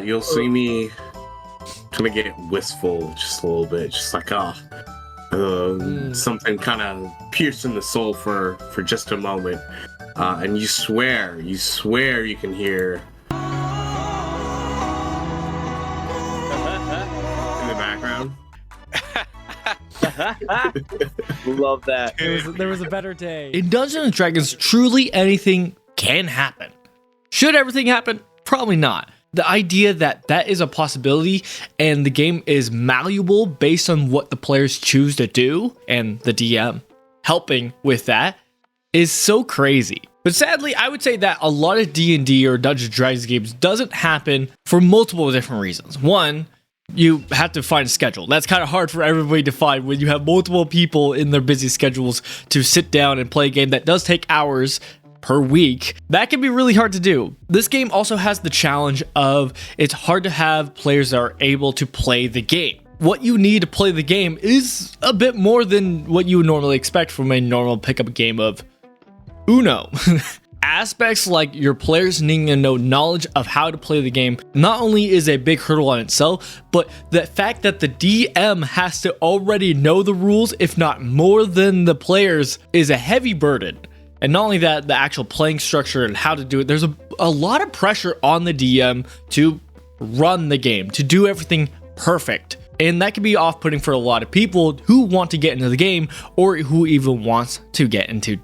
You'll see me kind of get wistful just a little bit, just like, something kind of piercing the soul for just a moment. And you swear you can hear in the background. Love that. There was a better day. In Dungeons and Dragons, truly anything can happen. Should everything happen? Probably not. The idea that that is a possibility and the game is malleable based on what the players choose to do and the DM helping with that is so crazy. But sadly, I would say that a lot of D&D or Dungeons and Dragons games doesn't happen for multiple different reasons. One, you have to find a schedule. That's kind of hard for everybody to find when you have multiple people in their busy schedules to sit down and play a game that does take hours per week. That can be really hard to do. This game also has the challenge of it's hard to have players that are able to play the game. What you need to play the game is a bit more than what you would normally expect from a normal pickup game of Uno. Aspects like your players needing to know knowledge of how to play the game not only is a big hurdle on itself, but the fact that the DM has to already know the rules, if not more than the players, is a heavy burden. And not only that, the actual playing structure and how to do it, there's a lot of pressure on the DM to run the game, to do everything perfect. And that can be off-putting for a lot of people who want to get into the game or who even wants to get into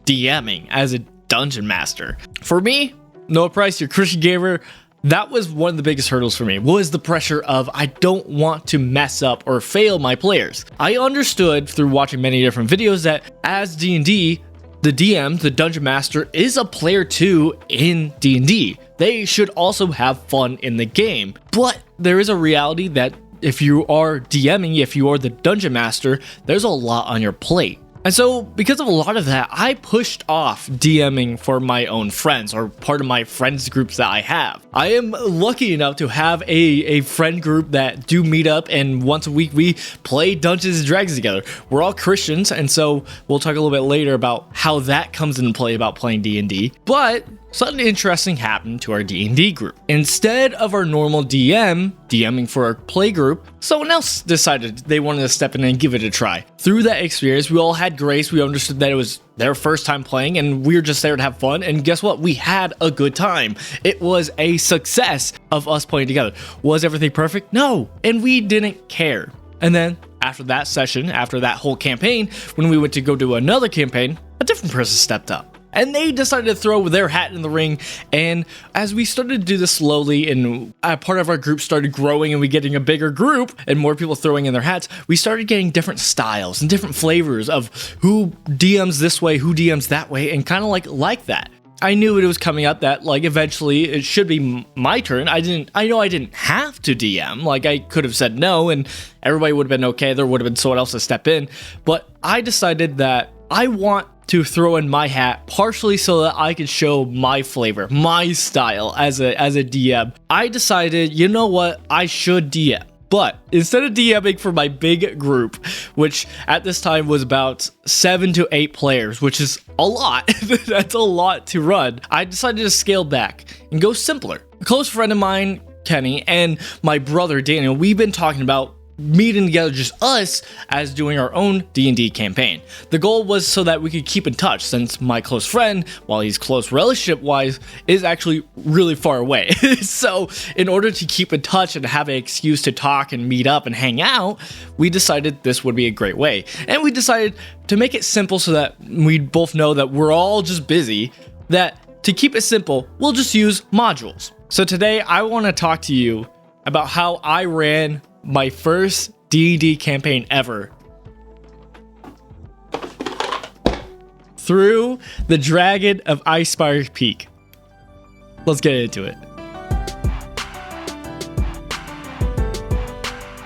DMing as a dungeon master. For me, no price, you're Christian gamer. That was one of the biggest hurdles for me, was the pressure of I don't want to mess up or fail my players. I understood through watching many different videos that as D&D, the DM, the Dungeon Master, is a player too in D&D. They should also have fun in the game. But there is a reality that if you are DMing, if you are the Dungeon Master, there's a lot on your plate. And so because of a lot of that, I pushed off DMing for my own friends or part of my friends groups that I have. I am lucky enough to have a friend group that do meet up, and once a week we play Dungeons and Dragons together. We're all Christians, and so we'll talk a little bit later about how that comes into play about playing D&D. But something interesting happened to our D&D group. Instead of our normal DMing for our play group, someone else decided they wanted to step in and give it a try. Through that experience, we all had grace. We understood that it was their first time playing and we were just there to have fun. And guess what? We had a good time. It was a success of us playing together. Was everything perfect? No. And we didn't care. And then after that session, after that whole campaign, when we went to go do another campaign, a different person stepped up. And they decided to throw their hat in the ring. And as we started to do this slowly and part of our group started growing and we getting a bigger group and more people throwing in their hats, we started getting different styles and different flavors of who DMs this way, who DMs that way, and kind of like that. I knew it was coming up that like eventually it should be my turn. I know I didn't have to DM. Like I could have said no and everybody would have been okay. There would have been someone else to step in. But I decided that I want to throw in my hat partially so that I could show my flavor, my style as a DM. I decided, you know what, I should DM. But instead of DMing for my big group, which at this time was about 7 to 8 players, which is a lot, that's a lot to run, I decided to scale back and go simpler. A close friend of mine, Kenny, and my brother, Daniel, we've been talking about meeting together, just us, as doing our own D&D campaign. The goal was so that we could keep in touch, since my close friend, while he's close relationship-wise, is actually really far away. So in order to keep in touch and have an excuse to talk and meet up and hang out, we decided this would be a great way. And we decided to make it simple so that we both know that we're all just busy, that to keep it simple, we'll just use modules. So today, I want to talk to you about how I ran my first D&D campaign ever through the Dragon of Icespire Peak. Let's get into it.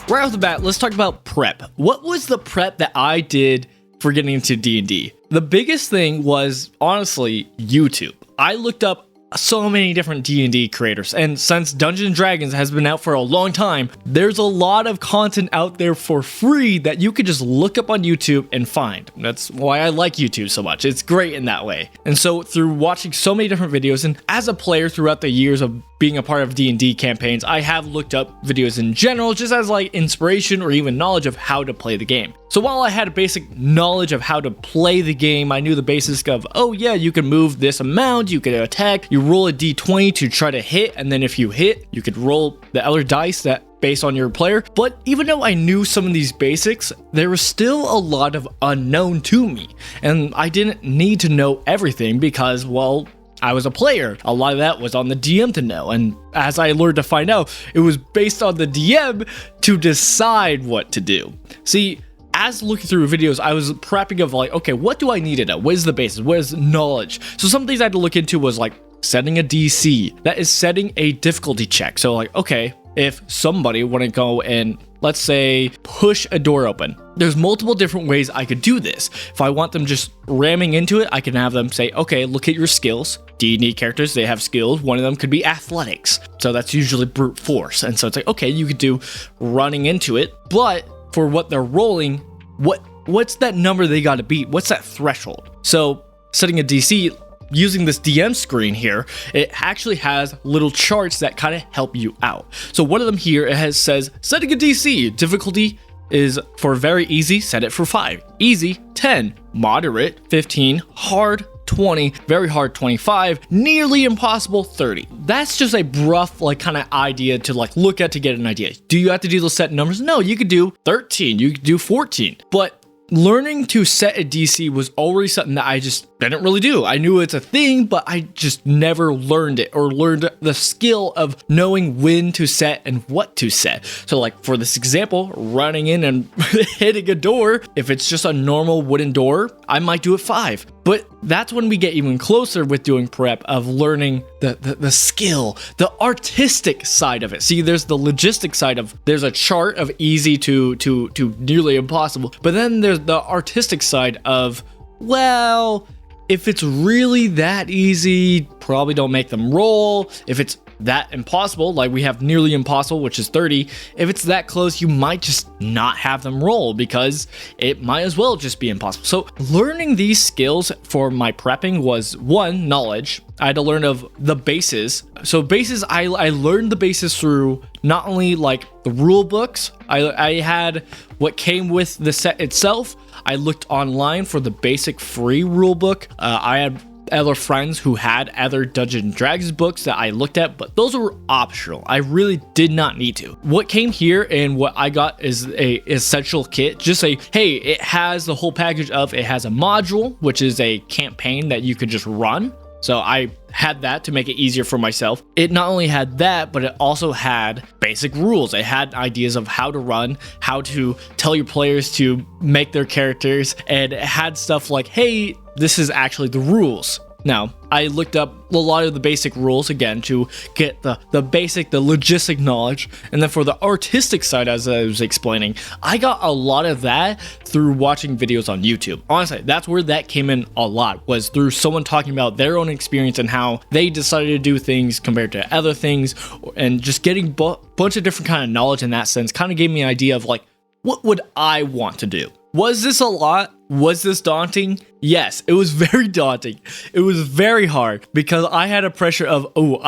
Right off the bat, let's talk about prep. What was the prep that I did for getting into D&D? The biggest thing was, honestly, YouTube. I looked up so many different D&D creators, and since Dungeons & Dragons has been out for a long time, there's a lot of content out there for free that you could just look up on YouTube and find. That's why I like YouTube so much. It's great in that way. And so through watching so many different videos, and as a player throughout the years of being a part of D&D campaigns, I have looked up videos in general just as like inspiration or even knowledge of how to play the game. So while I had a basic knowledge of how to play the game, I knew the basics of, oh yeah, you can move this amount, you can attack, you roll a d20 to try to hit, and then if you hit, you could roll the other dice that based on your player. But even though I knew some of these basics, there was still a lot of unknown to me, and I didn't need to know everything because, well, I was a player. A lot of that was on the DM to know, and as I learned to find out, it was based on the DM to decide what to do. See, as looking through videos, I was prepping of like, okay, what do I need to know? What is the basis? What is knowledge? So some things I had to look into was like setting a DC. That is setting a difficulty check. So like, okay, if somebody want to go and let's say push a door open, there's multiple different ways I could do this. If I want them just ramming into it, I can have them say, okay, look at your skills. D&D characters, they have skills. One of them could be athletics. So that's usually brute force. And so it's like, okay, you could do running into it, but for what they're rolling, what's that number they got to beat? What's that threshold? So setting a DC, using this DM screen here, it actually has little charts that kind of help you out. So one of them here, it says setting a DC, difficulty is for very easy, set it for 5, easy 10, moderate 15, hard 20, very hard 25, nearly impossible 30. That's just a rough like kind of idea to like look at to get an idea. Do you have to do those set numbers? No, you could do 13, you could do 14, but learning to set a DC was already something that I just didn't really do. I knew it's a thing, but I just never learned it or learned the skill of knowing when to set and what to set. So like for this example, running in and hitting a door, if it's just a normal wooden door, I might do it 5. But that's when we get even closer with doing prep of learning the skill, the artistic side of it. See, there's the logistic side of, there's a chart of easy to nearly impossible, but then there's the artistic side of, well, if it's really that easy, probably don't make them roll. If it's that impossible, like we have nearly impossible, which is 30, if it's that close, you might just not have them roll because it might as well just be impossible. So learning these skills for my prepping was one, knowledge. I had to learn of the bases. So bases, I learned the bases through not only like the rule books, I had what came with the set itself. I looked online for the basic free rule book. I had other friends who had other Dungeons & Dragons books that I looked at, but those were optional. I really did not need to. What came here and what I got is a essential kit. Just say, hey, it has the whole package of, it has a module, which is a campaign that you could just run. So I had that to make it easier for myself. It not only had that, but it also had basic rules. It had ideas of how to run, how to tell your players to make their characters, and it had stuff like, hey, this is actually the rules. Now, I looked up a lot of the basic rules again to get the basic, the logistic knowledge. And then for the artistic side, as I was explaining, I got a lot of that through watching videos on YouTube. Honestly, that's where that came in a lot, was through someone talking about their own experience and how they decided to do things compared to other things, and just getting a bunch of different kind of knowledge in that sense kind of gave me an idea of like, what would I want to do? Was this a lot? Was this daunting? Yes, it was very daunting. It was very hard because I had a pressure of, oh,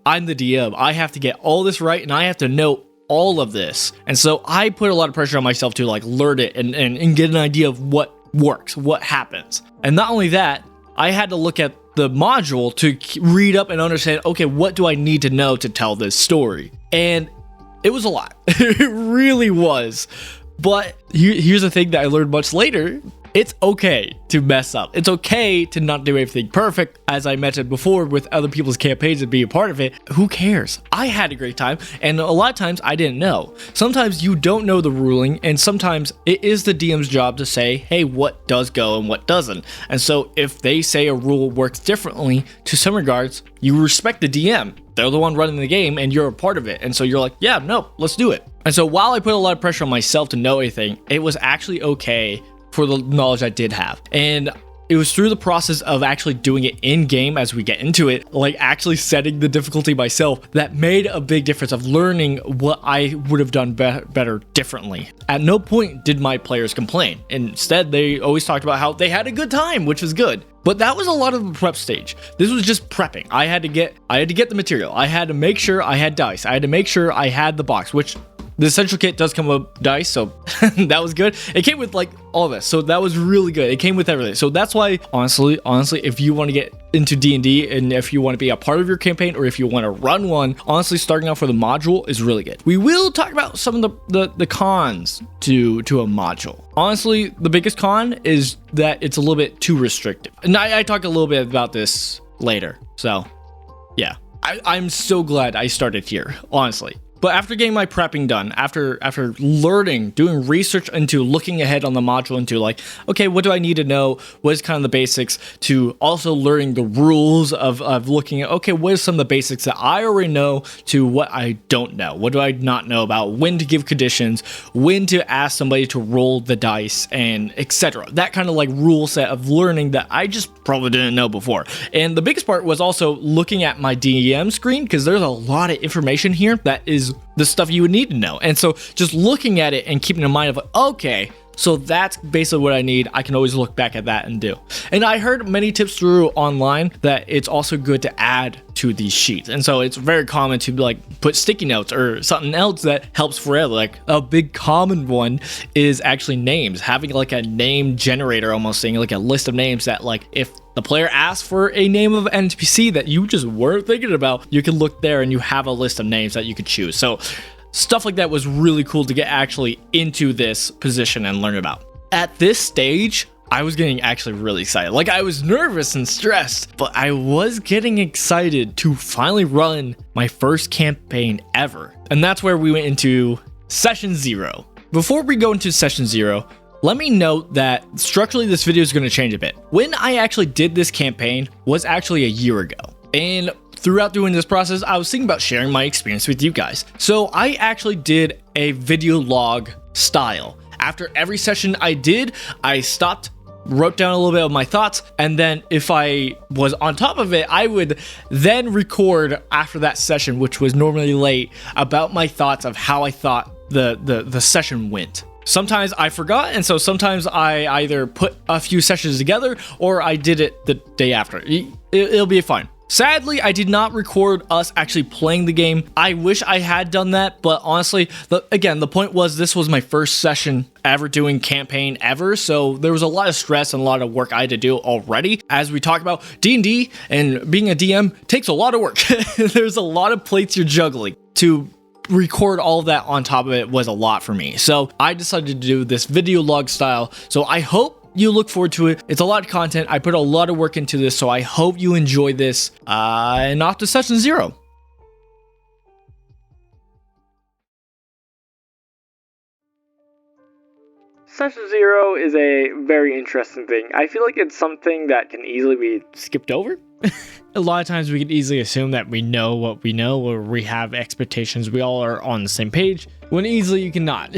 I'm the DM. I have to get all this right and I have to know all of this. And so I put a lot of pressure on myself to like learn it and get an idea of what works, what happens. And not only that, I had to look at the module to read up and understand, okay, what do I need to know to tell this story? And it was a lot. It really was. But here's the thing that I learned much later. It's okay to mess up. It's okay to not do everything perfect. As I mentioned before with other people's campaigns and being a part of it, who cares? I had a great time, and a lot of times I didn't know. Sometimes you don't know the ruling, and sometimes it is the DM's job to say, hey, what does go and what doesn't. And so if they say a rule works differently, to some regards, you respect the DM. They're the one running the game and you're a part of it. And so you're like, yeah, no, let's do it. And so while I put a lot of pressure on myself to know everything, it was actually okay for the knowledge I did have. And it was through the process of actually doing it in game as we get into it, like actually setting the difficulty myself, that made a big difference of learning what I would have done better differently. At no point did my players complain. Instead, they always talked about how they had a good time, which was good. But that was a lot of the prep stage. This was just prepping. I had to get the material. I had to make sure I had dice. I had to make sure I had the box, which the essential kit does come with dice, so that was good. It came with like all this, so that was really good. It came with everything. So that's why, honestly, if you want to get into D&D and if you want to be a part of your campaign or if you want to run one, honestly, starting off with a module is really good. We will talk about some of the cons to a module. Honestly, the biggest con is that it's a little bit too restrictive. And I talk a little bit about this later. So yeah, I'm so glad I started here, honestly. But after getting my prepping done, after learning, doing research into looking ahead on the module into like, okay, what do I need to know? What is kind of the basics, to also learning the rules of looking at, okay, what is some of the basics that I already know to what I don't know? What do I not know about? When to give conditions, when to ask somebody to roll the dice, and etc. That kind of like rule set of learning that I just probably didn't know before. And the biggest part was also looking at my DM screen, because there's a lot of information here that is the stuff you would need to know. And so just looking at it and keeping in mind of, okay, so that's basically what I need. I can always look back at that and do. And I heard many tips through online that it's also good to add to these sheets. And so it's very common to like put sticky notes or something else that helps forever. Like a big common one is actually names, having like a name generator, almost saying like a list of names that like if the player asks for a name of an NPC that you just weren't thinking about, you can look there and you have a list of names that you could choose. So stuff like that was really cool to get actually into this position and learn about. At this stage, I was getting actually really excited. Like I was nervous and stressed, but I was getting excited to finally run my first campaign ever. And that's where we went into session 0. Before we go into session 0, let me note that structurally this video is going to change a bit. When I actually did this campaign was actually a year ago. And throughout doing this process, I was thinking about sharing my experience with you guys. So I actually did a video log style. After every session I did, I stopped, wrote down a little bit of my thoughts, and then if I was on top of it, I would then record after that session, which was normally late, about my thoughts of how I thought the session went. Sometimes I forgot, and so sometimes I either put a few sessions together or I did it the day after. It'll be fine. Sadly, I did not record us actually playing the game. I wish I had done that, but honestly, the point was this was my first session ever doing campaign ever, so there was a lot of stress and a lot of work I had to do already. As we talked about, D&D and being a DM takes a lot of work. There's a lot of plates you're juggling. To record all of that on top of it was a lot for me, so I decided to do this video log style. So I hope you look forward to it. It's a lot of content. I put a lot of work into this, so I hope you enjoy this. And off to session 0. Session 0 is a very interesting thing. I feel like it's something that can easily be skipped over. A lot of times we can easily assume that we know what we know, or we have expectations. We all are on the same page, when easily you cannot.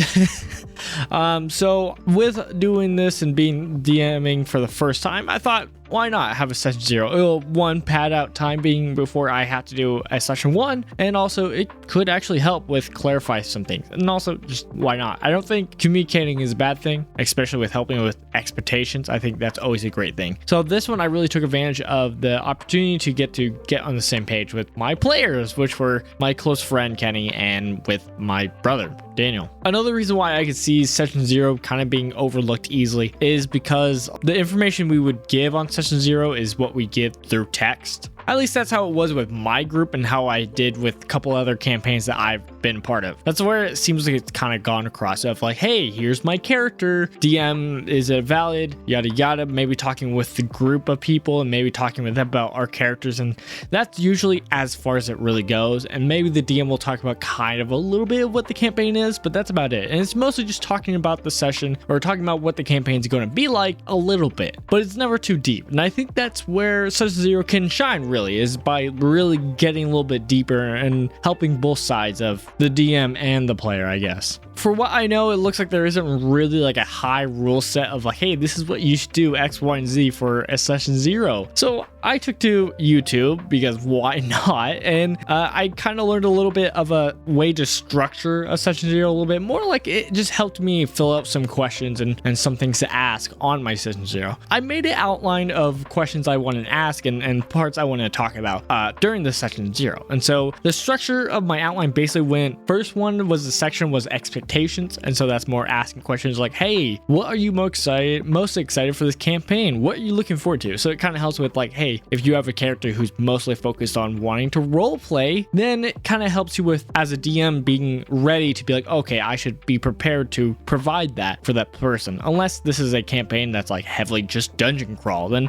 So with doing this and being DMing for the first time, I thought, why not have a session 0? It'll, one, pad out time being before I have to do a session 1, and also it could actually help with clarify some things. And also, just why not? I don't think communicating is a bad thing, especially with helping with expectations. I think that's always a great thing. So this one, I really took advantage of the opportunity to get on the same page with my players, which were my close friend Kenny and with my brother Daniel. Another reason why I could see session 0 kind of being overlooked easily is because the information we would give on session 0 is what we give through text. At least that's how it was with my group and how I did with a couple other campaigns that I've been part of. That's where it seems like it's kind of gone across of like, hey, here's my character. DM, is it valid? Yada yada. Maybe talking with the group of people and maybe talking with them about our characters. And that's usually as far as it really goes. And maybe the DM will talk about kind of a little bit of what the campaign is, but that's about it. And it's mostly just talking about the session or talking about what the campaign's going to be like a little bit, but it's never too deep. And I think that's where session 0 can shine, really, is by really getting a little bit deeper and helping both sides of the DM and the player, I guess. for what I know, it looks like there isn't really like a high rule set of like, hey, this is what you should do X, Y, and Z for a session 0. So I took to YouTube because why not? And I kind of learned a little bit of a way to structure a session 0 a little bit more. Like it just helped me fill out some questions and some things to ask on my session 0. I made an outline of questions I wanted to ask and parts I wanted to talk about during the session 0. And so the structure of my outline basically went, first one was the section was expectations. And so that's more asking questions like, hey, what are you most excited for this campaign? What are you looking forward to? So it kind of helps with like, hey, if you have a character who's mostly focused on wanting to role play, then it kind of helps you with, as a DM, being ready to be like, okay, I should be prepared to provide that for that person. Unless this is a campaign that's like heavily just dungeon crawl, then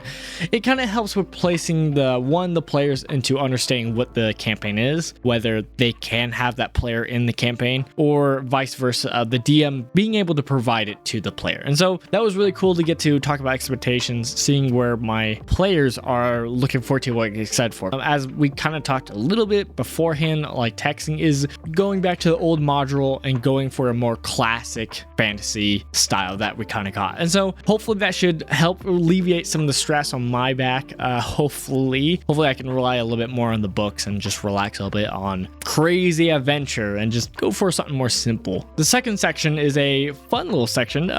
it kind of helps with placing the players into understanding what the campaign is, whether they can have that player in the campaign or vice versa, the DM being able to provide it to the player. And so that was really cool to get to talk about expectations, seeing where my players are looking forward to, what they're excited for. As we kind of talked a little bit beforehand, like texting is going back to the old module and going for a more classic fantasy style that we kind of got. And so hopefully that should help alleviate some of the stress on my back. Hopefully I can rely a little bit more on the books and just relax a little bit on crazy adventure and just go for something more simple. The second section is a fun little section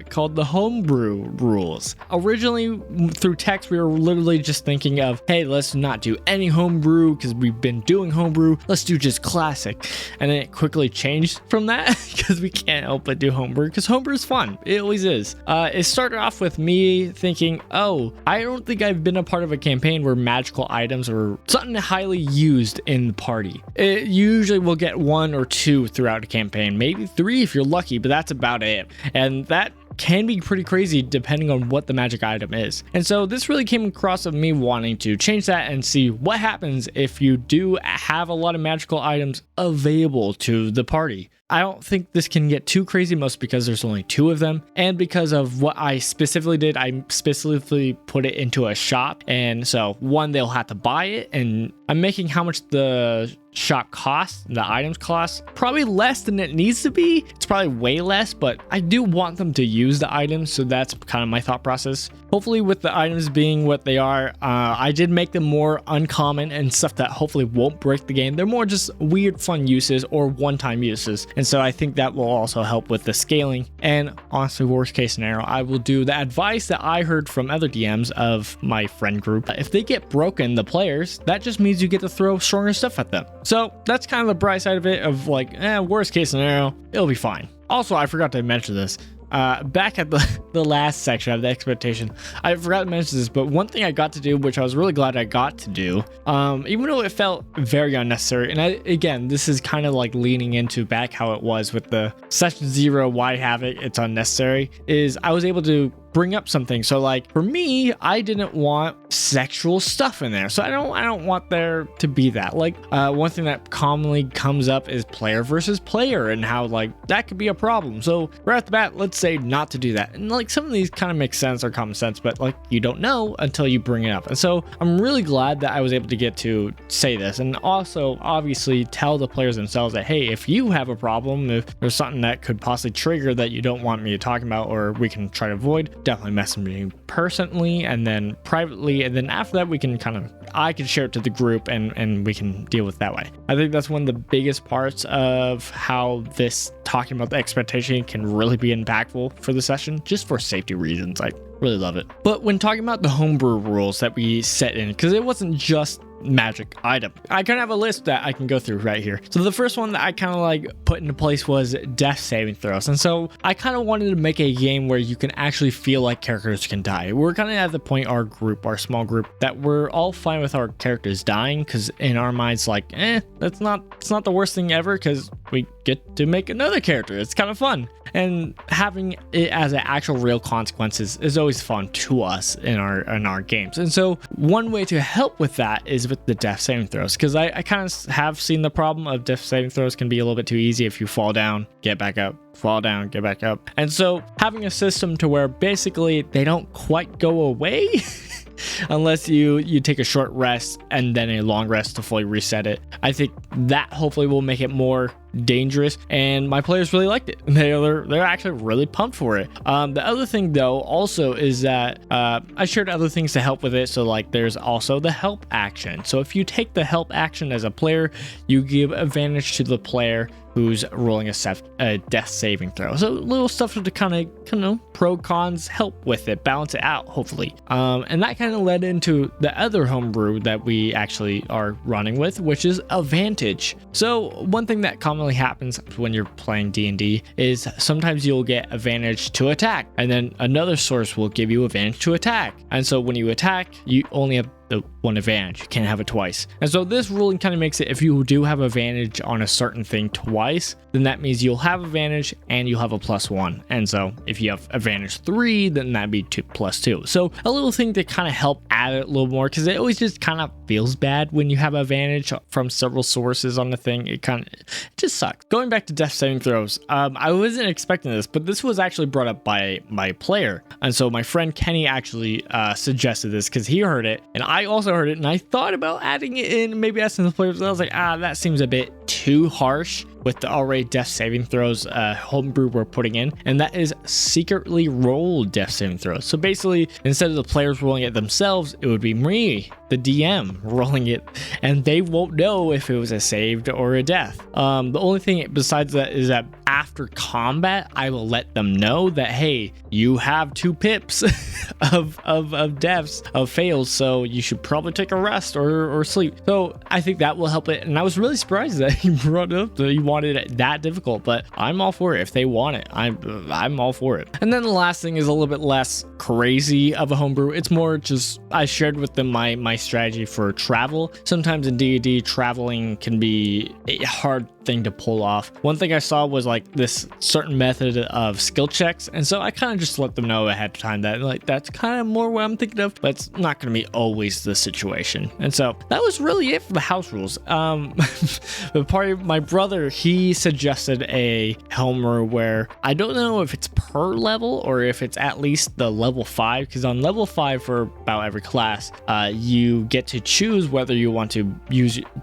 called the homebrew rules. Originally through text, we were literally just thinking of, hey, let's not do any homebrew because we've been doing homebrew. Let's do just classic. And then it quickly changed from that because we can't help but do homebrew because homebrew is fun. It always is. It started off with me thinking, oh, I don't think I've been a part of a campaign where magical items are something highly used in the party. It usually will get 1 or 2 throughout a campaign, maybe 3 if you're lucky, but that's about it. And that can be pretty crazy depending on what the magic item is. And so this really came across of me wanting to change that and see what happens if you do have a lot of magical items available to the party. I don't think this can get too crazy, most because there's only 2 of them, and because of what I specifically did. I specifically put it into a shop, and so one, they'll have to buy it, and I'm making how much the shop costs, the items cost, probably less than it needs to be. It's probably way less, but I do want them to use the items, so that's kind of my thought process. Hopefully with the items being what they are, I did make them more uncommon and stuff that hopefully won't break the game. They're more just weird fun uses or one-time uses, and so I think that will also help with the scaling. And honestly, worst case scenario, I will do the advice that I heard from other DMs of my friend group. If they get broken, the players, that just means you get to throw stronger stuff at them. So that's kind of the bright side of it, of like, worst case scenario, it'll be fine. Also, I forgot to mention this. Back at the last section of the expectation, I forgot to mention this, but one thing I got to do, which I was really glad I got to do, even though it felt very unnecessary, and again, this is kind of like leaning into back how it was with the session 0, why have it, it's unnecessary, is I was able to bring up something. So like for me, I didn't want sexual stuff in there. So I don't want there to be that. Like one thing that commonly comes up is player versus player and how like that could be a problem. So right off the bat, let's say not to do that. And like some of these kind of make sense or common sense, but like you don't know until you bring it up. And so I'm really glad that I was able to get to say this, and also obviously tell the players themselves that, hey, if you have a problem, if there's something that could possibly trigger that you don't want me to talk about or we can try to avoid, definitely message me personally and then privately, and then after that we can I can share it to the group and we can deal with it that way. I think that's one of the biggest parts of how this talking about the expectation can really be impactful for the session, just for safety reasons. I really love it. But when talking about the homebrew rules that we set in, because it wasn't just magic item, I kind of have a list that I can go through right here. So the first one that I kind of like put into place was death saving throws. And so I kind of wanted to make a game where you can actually feel like characters can die. We're kind of at the point, our small group, that we're all fine with our characters dying, because in our minds, like, it's not the worst thing ever, because we get to make another character. It's kind of fun. And having it as an actual real consequences is always fun to us in our games. And so one way to help with that is with the death saving throws, because I kind of have seen the problem of death saving throws can be a little bit too easy. If you fall down, get back up, fall down, get back up. And so having a system to where basically they don't quite go away unless you take a short rest and then a long rest to fully reset it, I think that hopefully will make it more dangerous, and my players really liked it. They're actually really pumped for it. The other thing though also is that I shared other things to help with it. So like there's also the help action. So if you take the help action as a player, you give advantage to the player who's rolling a death saving throw. So little stuff to kind of pro cons help with it, balance it out, hopefully. And that kind of led into the other homebrew that we actually are running with, which is advantage. So one thing that commonly happens when you're playing D&D is sometimes you'll get advantage to attack, and then another source will give you advantage to attack. And so when you attack, you only have the one advantage. You can't have it twice. And so this ruling kind of makes it, if you do have advantage on a certain thing twice, then that means you'll have advantage and you'll have a +1. And so if you have advantage 3, then that'd be 2 +2. So a little thing to kind of help add it a little more, because it always just kind of feels bad when you have advantage from several sources on the thing. It just sucks. Going back to death saving throws, I wasn't expecting this, but this was actually brought up by my player. And so my friend Kenny actually suggested this because he heard it and I also heard it, and I thought about adding it in, maybe asking the players. I was like, that seems a bit too harsh with the already death saving throws homebrew we're putting in, and that is secretly roll death saving throws. So basically, instead of the players rolling it themselves, it would be me, the DM, rolling it, and they won't know if it was a saved or a death. The only thing besides that is that after combat, I will let them know that, hey, you have 2 pips of deaths, of fails, so you should probably take a rest or sleep. So I think that will help it, and I was really surprised that he brought it up that he wanted it that difficult, but I'm all for it. If they want it, I'm all for it. And then the last thing is a little bit less crazy of a homebrew. It's more just, I shared with them my strategy for travel. Sometimes in D&D, traveling can be a hard thing to pull off. One thing I saw was like this certain method of skill checks, and so I kind of just let them know ahead of time that like that's kind of more what I'm thinking of, but it's not going to be always the situation. And so that was really it for the house rules. The party, my brother, he suggested a homebrew where I don't know if it's per level or if it's at least the level 5, because on level 5 for about every class, you get to choose whether you want to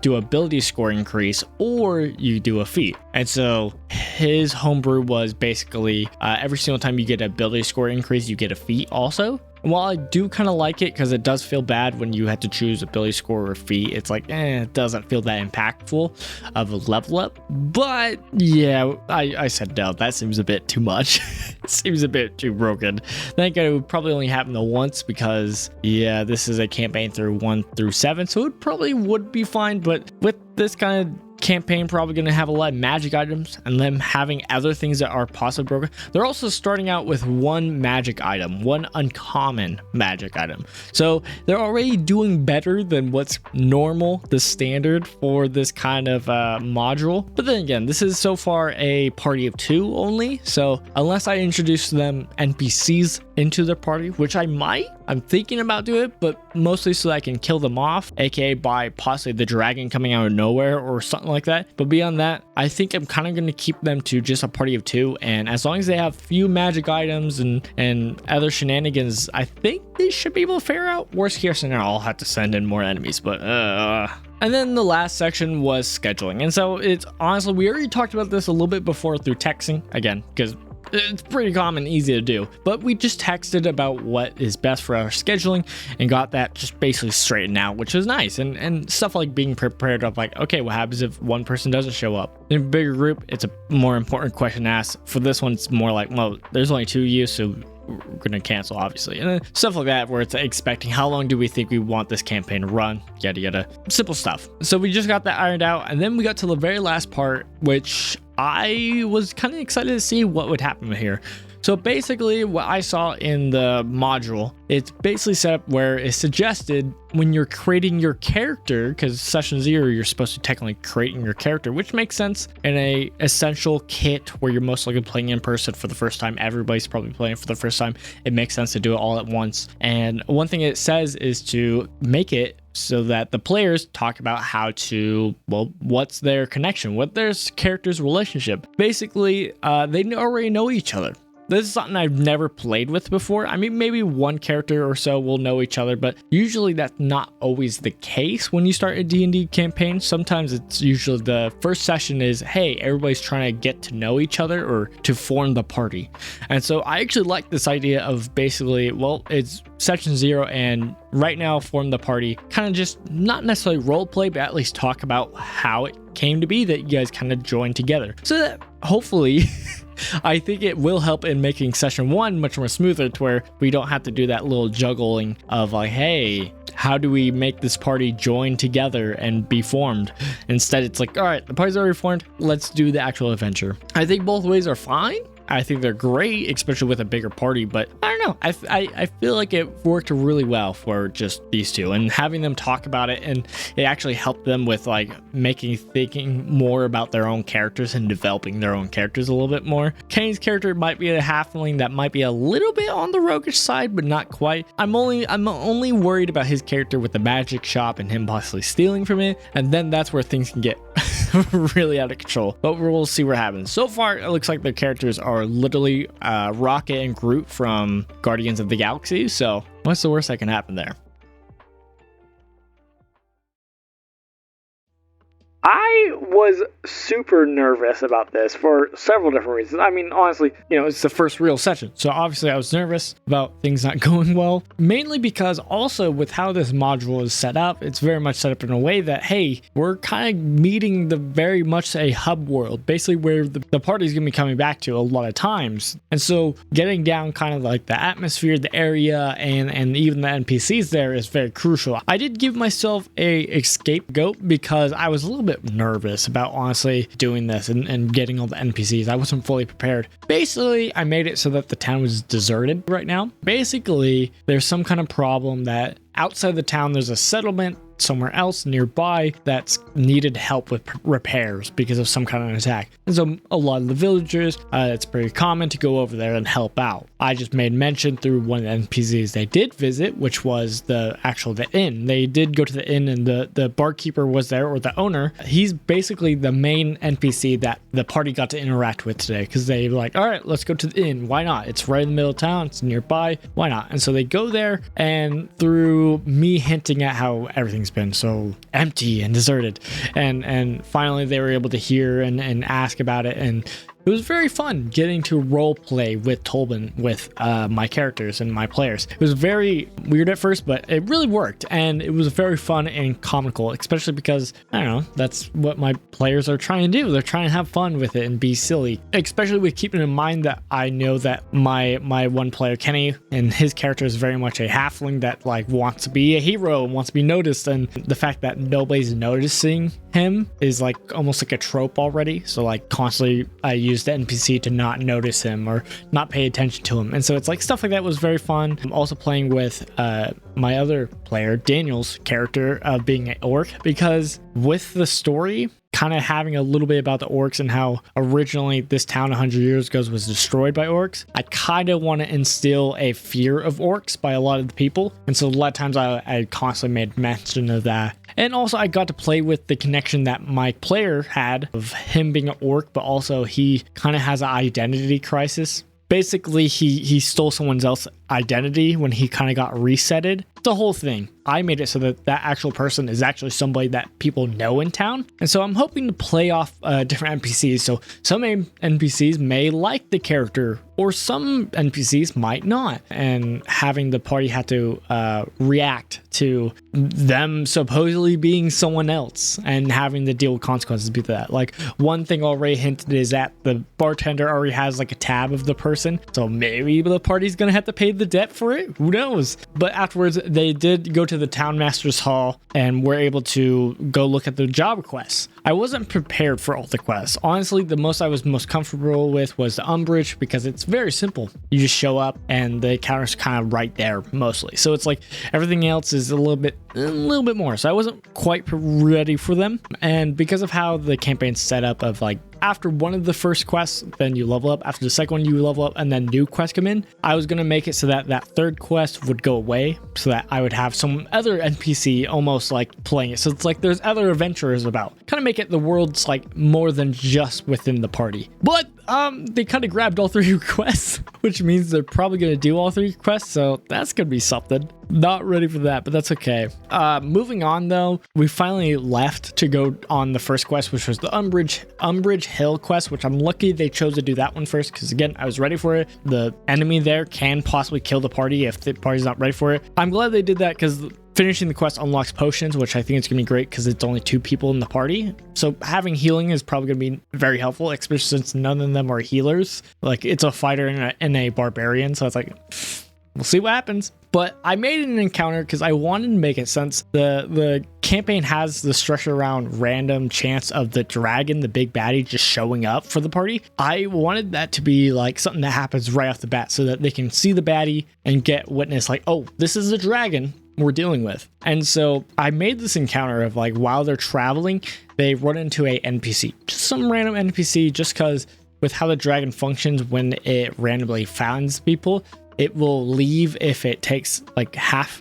do ability score increase or you do a feat. And so his homebrew was basically every single time you get an ability score increase, you get a feat also. And while I do kind of like it because it does feel bad when you have to choose ability score or feat, it's like, it doesn't feel that impactful of a level up. But yeah, I said no, that seems a bit too much. It seems a bit too broken. Thank God it would probably only happen the once because, yeah, this is a campaign through 1 through 7, so it probably would be fine. But with this kind of campaign, probably going to have a lot of magic items and them having other things that are possibly broken. They're also starting out with 1 magic item, 1 uncommon magic item. So they're already doing better than what's normal, the standard for this kind of module. But then again, this is so far a party of 2 only. So unless I introduce them NPCs into their party, which I might, I'm thinking about doing it, but mostly so that I can kill them off, aka by possibly the dragon coming out of nowhere or something like that. But beyond that, I think I'm kind of going to keep them to just a party of 2, and as long as they have few magic items and other shenanigans, I think they should be able to fare out. Worst case scenario, I'll have to send in more enemies, but And then the last section was scheduling. And so it's honestly, we already talked about this a little bit before through texting, again, because it's pretty common, easy to do, but we just texted about what is best for our scheduling and got that just basically straightened out, which was nice. And stuff like being prepared of like, okay, what happens if one person doesn't show up? In a bigger group, it's a more important question to ask. For this one, it's more like, well, there's only 2 of you, so we're gonna cancel, obviously, and then stuff like that where it's expecting how long do we think we want this campaign to run, yada yada, simple stuff. So we just got that ironed out, and then we got to the very last part, which I was kind of excited to see what would happen here. So basically what I saw in the module, it's basically set up where it's suggested when you're creating your character, because session 0, you're supposed to technically creating your character, which makes sense in a essential kit where you're most likely playing in person for the first time. Everybody's probably playing for the first time. It makes sense to do it all at once. And one thing it says is to make it so that the players talk about how to, well, what's their connection, what their character's relationship. Basically, they already know each other. this is something I've never played with before. I mean, maybe one character or so will know each other, but usually that's not always the case when you start a D&D campaign. Sometimes it's usually the first session is, hey, everybody's trying to get to know each other or to form the party. And so I actually like this idea of basically, well, it's session 0 and right now form the party, kind of just not necessarily role play, but at least talk about how it came to be that you guys kind of joined together. So that hopefully I think it will help in making session 1 much more smoother, to where we don't have to do that little juggling of like, hey, how do we make this party join together and be formed? Instead, it's like, all right, the party's already formed, let's do the actual adventure. I think both ways are fine. I think they're great, especially with a bigger party, but I don't know. I feel like it worked really well for just these two, and having them talk about it, and it actually helped them with like thinking more about their own characters and developing their own characters a little bit more. Kenny's character might be a halfling that might be a little bit on the roguish side, but not quite. I'm only worried about his character with the magic shop and him possibly stealing from it, and then that's where things can get really out of control. But we'll see what happens. So far, it looks like their characters are literally Rocket and Groot from Guardians of the Galaxy. So what's the worst that can happen there? I was super nervous about this for several different reasons. I mean, honestly, it's the first real session. So obviously I was nervous about things not going well, mainly because also with how this module is set up, it's very much set up in a way that, hey, we're kind of meeting the very much a hub world, basically where the party's going to be coming back to a lot of times. And so getting down kind of like the atmosphere, the area, and even the NPCs there is very crucial. I did give myself a scapegoat because I was a little bit nervous about honestly doing this and getting all the NPCs. I wasn't fully prepared. Basically, I made it so that the town was deserted right now. Basically, there's some kind of problem that outside the town, there's a settlement somewhere else nearby that's needed help with repairs because of some kind of attack. And so a lot of the villagers, it's pretty common to go over there and help out. I just made mention through one of the NPCs they did visit, which was the inn. They did go to the inn, and the barkeeper was there, or the owner. He's basically the main NPC that the party got to interact with today, because they were like, all right, let's go to the inn. Why not? It's right in the middle of town. It's nearby. Why not? And so they go there, and through me hinting at how everything's been so empty and deserted, and finally they were able to hear and ask about it, and it was very fun getting to role play with Tolbin with my characters and my players. It was very weird at first, but it really worked, and it was very fun and comical, especially because, I don't know, that's what my players are trying to do. They're trying to have fun with it and be silly, especially with keeping in mind that I know that my one player, Kenny, and his character is very much a halfling that like wants to be a hero and wants to be noticed, and the fact that nobody's noticing him is like almost like a trope already. So like constantly I use the NPC to not notice him or not pay attention to him, and so it's like stuff like that was very fun. I'm also playing with my other player, Daniel's character, of being an orc, because with the story kind of having a little bit about the orcs and how originally this town 100 years ago was destroyed by orcs, I kind of want to instill a fear of orcs by a lot of the people. And so a lot of times I constantly made mention of that. And also I got to play with the connection that my player had of him being an orc, but also he kind of has an identity crisis. Basically, he stole someone else's identity when he kind of got resetted. The whole thing. I made it so that that actual person is actually somebody that people know in town. And so I'm hoping to play off different NPCs. So some NPCs may like the character, or some NPCs might not. And having the party have to react to them supposedly being someone else and having to deal with consequences because of that. Like, one thing already hinted is that the bartender already has like a tab of the person. So maybe the party's going to have to pay the debt for it. Who knows? But afterwards, they did go to the town master's hall and were able to go look at the job quests. I wasn't prepared for all the quests. Honestly, the most I was most comfortable with was the umbrage, because it's very simple. You just show up and the encounter's kind of right there mostly. So it's like everything else is a little bit more. So I wasn't quite ready for them. And because of how the campaign's set up of like, after one of the first quests, then you level up. After the second one, you level up, and then new quests come in. I was going to make it so that that third quest would go away, so that I would have some other NPC almost like playing it. So it's like there's other adventurers about. Kind of make it the world's like more than just within the party. But they kind of grabbed all 3 requests, which means they're probably going to do all 3 requests, so that's going to be something. Not ready for that, but that's okay. Moving on though, we finally left to go on the first quest, which was the Umbrage Hill quest, which I'm lucky they chose to do that one first, because again, I was ready for it. The enemy there can possibly kill the party if the party's not ready for it. I'm glad they did that, because finishing the quest unlocks potions, which I think it's going to be great because it's only 2 people in the party. So having healing is probably going to be very helpful, especially since none of them are healers. Like, it's a fighter and a barbarian, so it's like, we'll see what happens. But I made an encounter because I wanted to make it, since the campaign has the structure around random chance of the dragon, the big baddie, just showing up for the party. I wanted that to be like something that happens right off the bat, so that they can see the baddie and get witness like, oh, this is a dragon we're dealing with. And so I made this encounter of like, while they're traveling, they run into a NPC, just some random NPC, just because with how the dragon functions, when it randomly finds people, it will leave if it takes like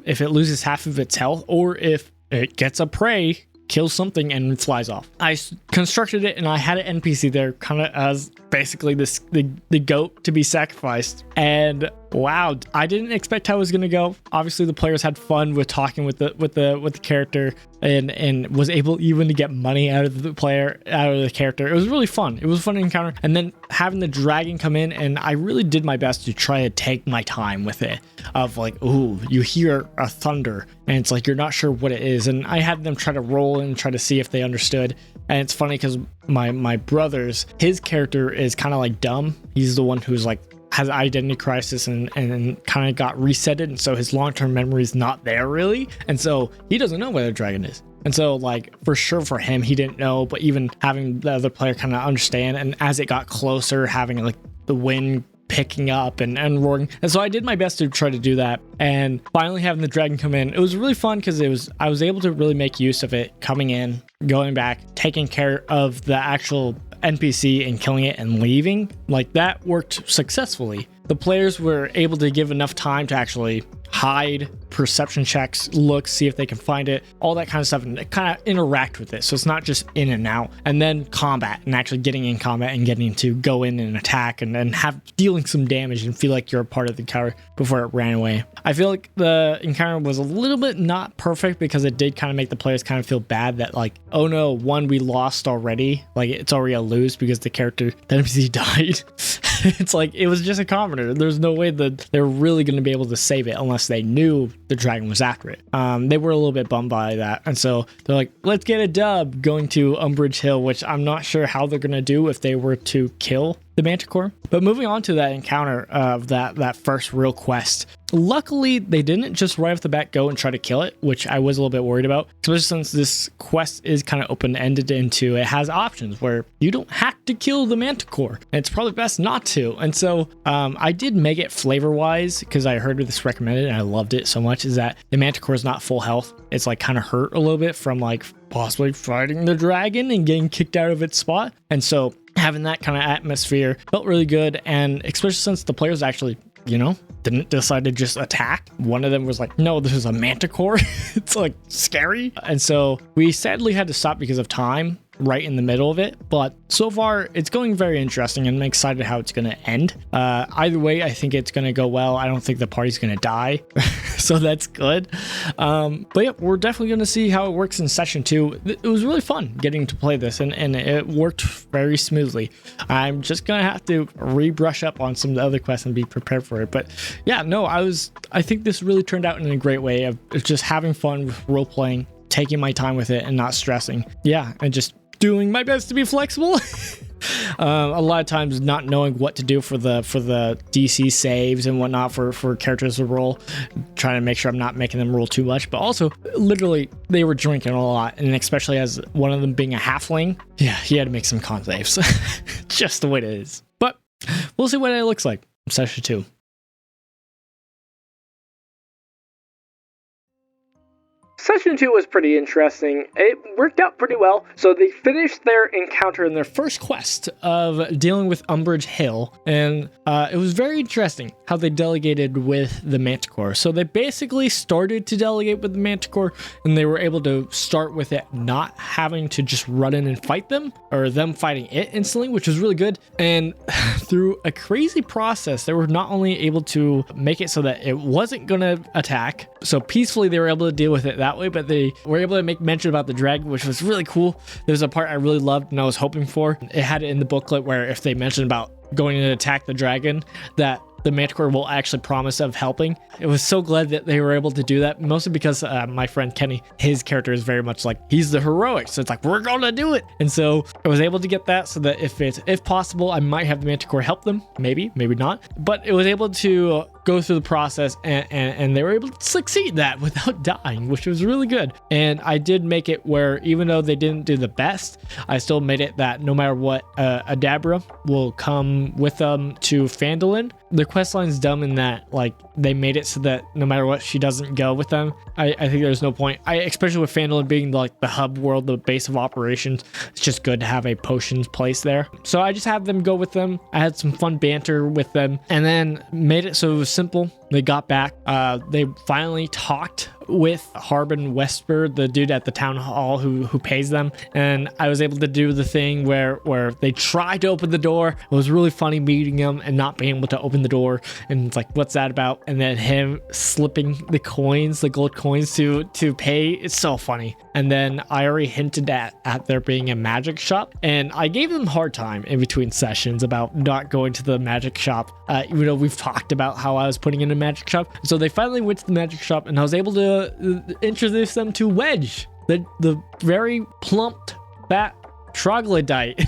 if it loses half of its health, or if it gets a prey, kills something and flies off. I constructed it and I had an NPC there kind of as basically the goat to be sacrificed. And wow, I didn't expect how it was going to go. Obviously the players had fun with talking with the character, and was able even to get money out of the character. It was really fun. It was a fun encounter. And then having the dragon come in, and I really did my best to try to take my time with it, of like, ooh, you hear a thunder and it's like you're not sure what it is, and I had them try to roll and try to see if they understood. And it's funny because my brother's, his character is kind of like dumb. He's the one who's like has identity crisis and kind of got resetted, and so his long-term memory is not there really, and so he doesn't know where the dragon is. And so like for sure for him, he didn't know, but even having the other player kind of understand, and as it got closer, having like the wind picking up and roaring. And so I did my best to try to do that, and finally having the dragon come in, it was really fun because I was able to really make use of it coming in, going back, taking care of the actual NPC and killing it and leaving. Like, that worked successfully. The players were able to give enough time to actually hide, perception checks, look, see if they can find it, all that kind of stuff, and kind of interact with it. So it's not just in and out. And then combat, and actually getting in combat and getting to go in and attack and dealing some damage and feel like you're a part of the encounter before it ran away. I feel like the encounter was a little bit not perfect because it did kind of make the players kind of feel bad that like, oh no, we lost already. Like, it's already a lose because the NPC died. It's like, it was just a commoner. There's no way that they're really going to be able to save it unless they knew the dragon was after it. They were a little bit bummed by that. And so they're like, let's get a dub going to Umbrage Hill, which I'm not sure how they're going to do if they were to kill the Manticore. But moving on to that encounter of that first real quest, luckily they didn't just right off the bat go and try to kill it, which I was a little bit worried about, especially since this quest is kind of open-ended into, it has options where you don't have to kill the Manticore, and it's probably best not to. And so I did make it flavor-wise, because I heard this recommended and I loved it so much, is that the Manticore is not full health. It's like kind of hurt a little bit from like possibly fighting the dragon and getting kicked out of its spot. And so having that kind of atmosphere felt really good, and especially since the players actually, didn't decide to just attack. One of them was like, no, this is a Manticore. It's like scary. And so we sadly had to stop because of time right in the middle of it. But so far it's going very interesting, and I'm excited how it's going to end. Either way, I think it's going to go well. I don't think the party's going to die. So that's good. But yeah, we're definitely going to see how it works in session 2. It was really fun getting to play this, and it worked very smoothly. I'm just going to have to rebrush up on some of the other quests and be prepared for it. But yeah, no, I think this really turned out in a great way of just having fun with role playing, taking my time with it and not stressing. Yeah, and just doing my best to be flexible. A lot of times not knowing what to do for the DC saves and whatnot for characters to roll, trying to make sure I'm not making them roll too much. But also, literally, they were drinking a lot, and especially as one of them being a halfling, yeah, he had to make some con saves. Just the way it is. But we'll see what it looks like in session 2. Session 2 was pretty interesting. It worked out pretty well. So they finished their encounter in their first quest of dealing with Umbridge Hill, and it was very interesting how they delegated with the Manticore. So they basically started to delegate with the Manticore, and they were able to start with it not having to just run in and fight them, or them fighting it instantly, which was really good. And through a crazy process, they were not only able to make it so that it wasn't going to attack, so peacefully they were able to deal with it that way, but they were able to make mention about the dragon, which was really cool. There's a part I really loved and I was hoping for. It had it in the booklet where if they mentioned about going to attack the dragon, that the Manticore will actually promise of helping. I was so glad that they were able to do that, mostly because my friend Kenny, his character is very much like, he's the heroic, so it's like, we're gonna do it. And so I was able to get that so that if possible, I might have the Manticore help them, maybe not, but it was able to go through the process, and they were able to succeed that without dying, which was really good. And I did make it where even though they didn't do the best, I still made it that no matter what, Adabra will come with them to Phandalin. The quest line's dumb in that, like, they made it so that no matter what, she doesn't go with them. I think there's no point. Especially with Phandalin being like the hub world, the base of operations, it's just good to have a potions place there. So I just had them go with them. I had some fun banter with them, and then made it so it was simple. They got back. They finally talked with Harbin Wesper, the dude at the town hall who pays them, and I was able to do the thing where they tried to open the door. It was really funny meeting him and not being able to open the door, and it's like, what's that about? And then him slipping the coins, the gold coins to pay. It's so funny. And then I already hinted at there being a magic shop, and I gave them a hard time in between sessions about not going to the magic shop, even though we've talked about how I was putting in a magic shop. So they finally went to the magic shop, and I was able to introduce them to Wedge, the very plump, fat troglodyte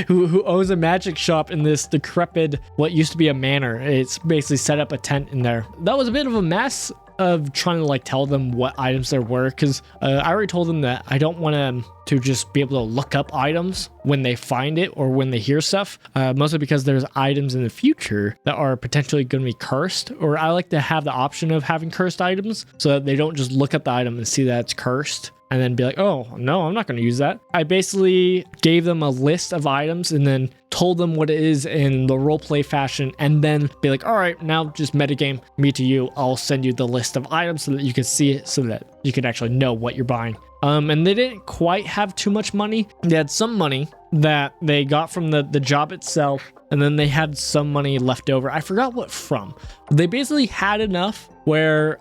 who owns a magic shop in this decrepit, what used to be a manor. It's basically set up a tent in there. That was a bit of a mess of trying to like tell them what items there were, because I already told them that I don't want them to just be able to look up items when they find it or when they hear stuff, mostly because there's items in the future that are potentially going to be cursed, or I like to have the option of having cursed items so that they don't just look at the item and see that it's cursed and then be like, oh no, I'm not going to use that. I basically gave them a list of items and then told them what it is in the roleplay fashion, and then be like, all right, now just metagame me to you. I'll send you the list of items so that you can see it, so that you can actually know what you're buying. And they didn't quite have too much money. They had some money that they got from the job itself, and then they had some money left over. I forgot what from. They basically had enough where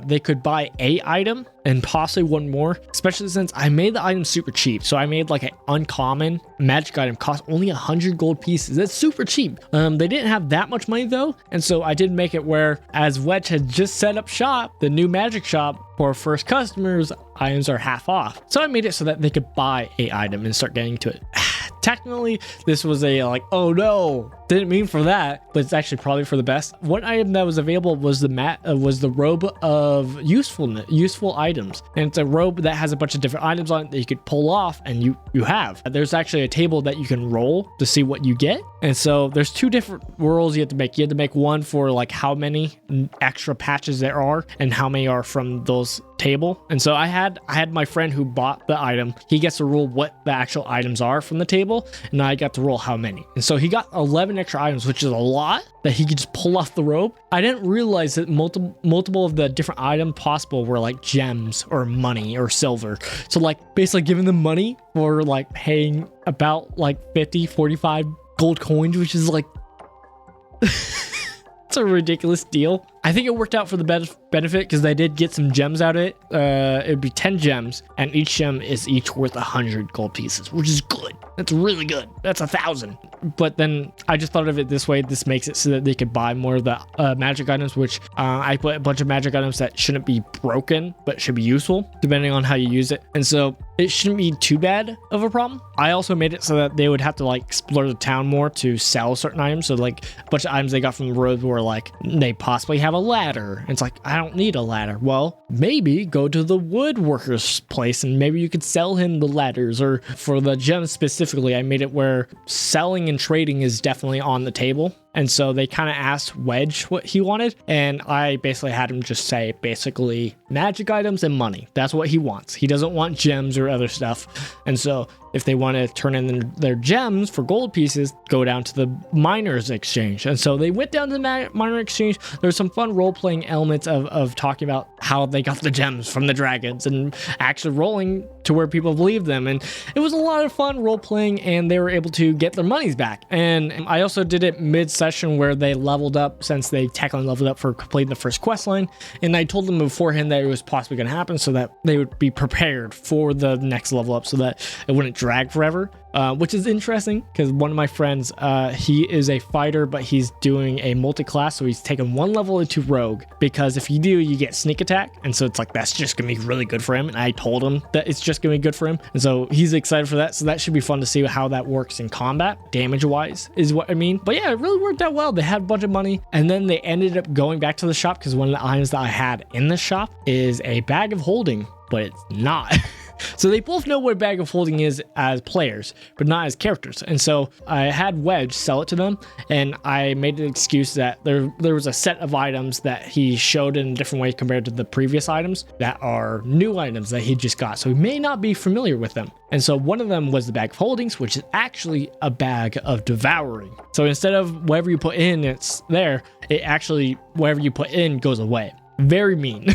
they could buy a item and possibly one more, especially since I made the item super cheap. So I made like an uncommon magic item cost only 100 gold pieces. That's super cheap. They didn't have that much money though, and so I did make it where, as Wedge had just set up shop, the new magic shop, for first customers, items are half off. So I made it so that they could buy a item and start getting to it. Technically, this was a like, oh no, didn't mean for that, but it's actually probably for the best. One item that was available was the robe of useful items, and it's a robe that has a bunch of different items on it that you could pull off, and you have. There's actually a table that you can roll to see what you get, and so there's two different rolls you have to make. You have to make one for like how many extra patches there are and how many are from those table. And so I had my friend who bought the item. He gets to roll what the actual items are from the table, and I got to roll how many. And so he got 11 extra items, which is a lot that he could just pull off the robe. I didn't realize that multiple of the different items possible were like gems or money or silver. So like basically giving them money for like paying about like 45 gold coins, which is like it's a ridiculous deal. I think it worked out for the benefit because they did get some gems out of it. It would be 10 gems, and each gem is each worth 100 gold pieces, which is good. That's really good. That's 1,000. But then I just thought of it this way. This makes it so that they could buy more of the magic items, which I put a bunch of magic items that shouldn't be broken, but should be useful, depending on how you use it. And so it shouldn't be too bad of a problem. I also made it so that they would have to like explore the town more to sell certain items. So like a bunch of items they got from the road were like, they possibly have a ladder. And it's like, I don't need a ladder. Well, maybe go to the woodworker's place and maybe you could sell him the ladders. Or for the gems specifically, I made it where selling and trading is definitely on the table. And so they kind of asked Wedge what he wanted, and I basically had him just say basically magic items and money. That's what he wants. He doesn't want gems or other stuff. And so if they want to turn in their gems for gold pieces, go down to the miners exchange. And so they went down to the miner exchange. There's some fun role-playing elements of talking about how they got the gems from the dragons and actually rolling to where people believe them. And it was a lot of fun role-playing, and they were able to get their monies back. And I also did it mid-session where they leveled up, since they technically leveled up for completing the first quest line. And I told them beforehand that it was possibly going to happen so that they would be prepared for the next level up so that it wouldn't drag forever. Which is interesting because one of my friends, he is a fighter, but he's doing a multi-class, so he's taken one level into rogue, because if you do, you get sneak attack, and so it's like that's just gonna be really good for him. And I told him that it's just gonna be good for him, and so he's excited for that. So that should be fun to see how that works in combat, damage wise, is what I mean. But yeah, it really worked out well. They had a bunch of money, and then they ended up going back to the shop because one of the items that I had in the shop is a bag of holding, but it's not. So they both know what a bag of holding is as players, but not as characters. And so I had Wedge sell it to them, and I made an excuse that there was a set of items that he showed in a different way compared to the previous items that are new items that he just got. So he may not be familiar with them. And so one of them was the bag of holdings, which is actually a bag of devouring. So instead of whatever you put in, it's there, it actually, whatever you put in goes away. Very mean.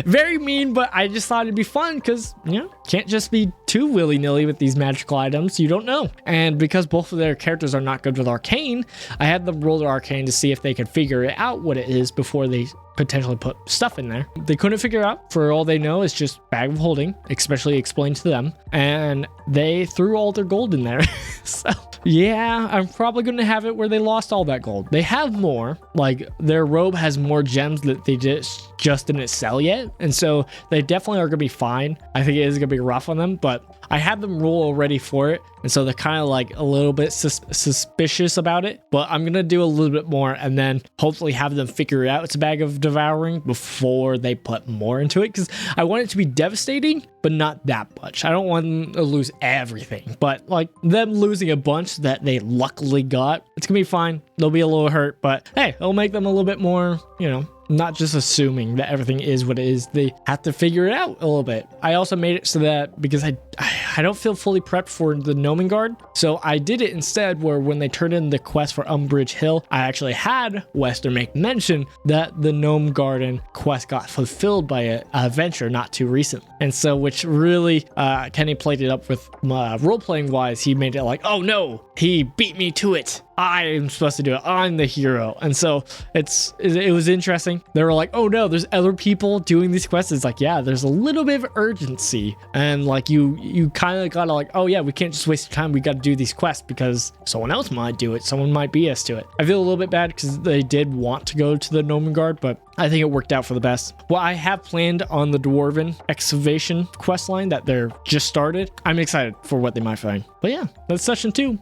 Very mean, but I just thought it'd be fun because, you know, can't just be too willy-nilly with these magical items. You don't know. And because both of their characters are not good with arcane, I had them roll their arcane to see if they could figure it out what it is before they potentially put stuff in there. They couldn't figure out. For all they know, it's just bag of holding, especially explained to them, and they threw all their gold in there. So yeah, I'm probably going to have it where they lost all that gold. They have more, like their robe has more gems that they just didn't sell yet, and so they definitely are going to be fine. I think it is going to be rough on them, but I had them roll already for it, and so they're kind of like a little bit suspicious about it, but I'm going to do a little bit more and then hopefully have them figure it out. It's a bag of devouring before they put more into it, because I want it to be devastating, but not that much. I don't want them to lose everything, but like them losing a bunch that they luckily got, it's gonna be fine. They'll be a little hurt, but hey, it'll make them a little bit more, you know, not just assuming that everything is what it is. They have to figure it out a little bit. I also made it so that because I don't feel fully prepped for the gnoming guard, so I did it instead where when they turned in the quest for Umbridge Hill, I actually had Wester make mention that the gnome garden quest got fulfilled by a adventure not too recent. And so, which really, Kenny played it up with role-playing wise. He made it like, oh no, he beat me to it. I'm supposed to do it. I'm the hero. And so it was interesting. They were like, oh no, there's other people doing these quests. It's like, yeah, there's a little bit of urgency. And like you kind of gotta like, oh yeah, we can't just waste time. We got to do these quests because someone else might do it. Someone might beat us to it. I feel a little bit bad because they did want to go to the Gnomon Guard, but I think it worked out for the best. What I have planned on the Dwarven excavation quest line that they're just started, I'm excited for what they might find. But yeah, that's session 2.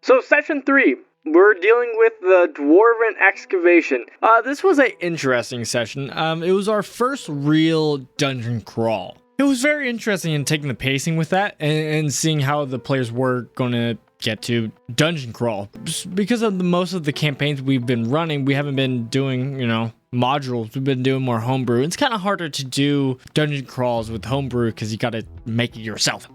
So session 3, we're dealing with the Dwarven excavation. This was an interesting session. It was our first real dungeon crawl. It was very interesting in taking the pacing with that and seeing how the players were going to get to dungeon crawl. Because of most of the campaigns we've been running, we haven't been doing, you know, modules. We've been doing more homebrew. It's kind of harder to do dungeon crawls with homebrew because you got to make it yourself.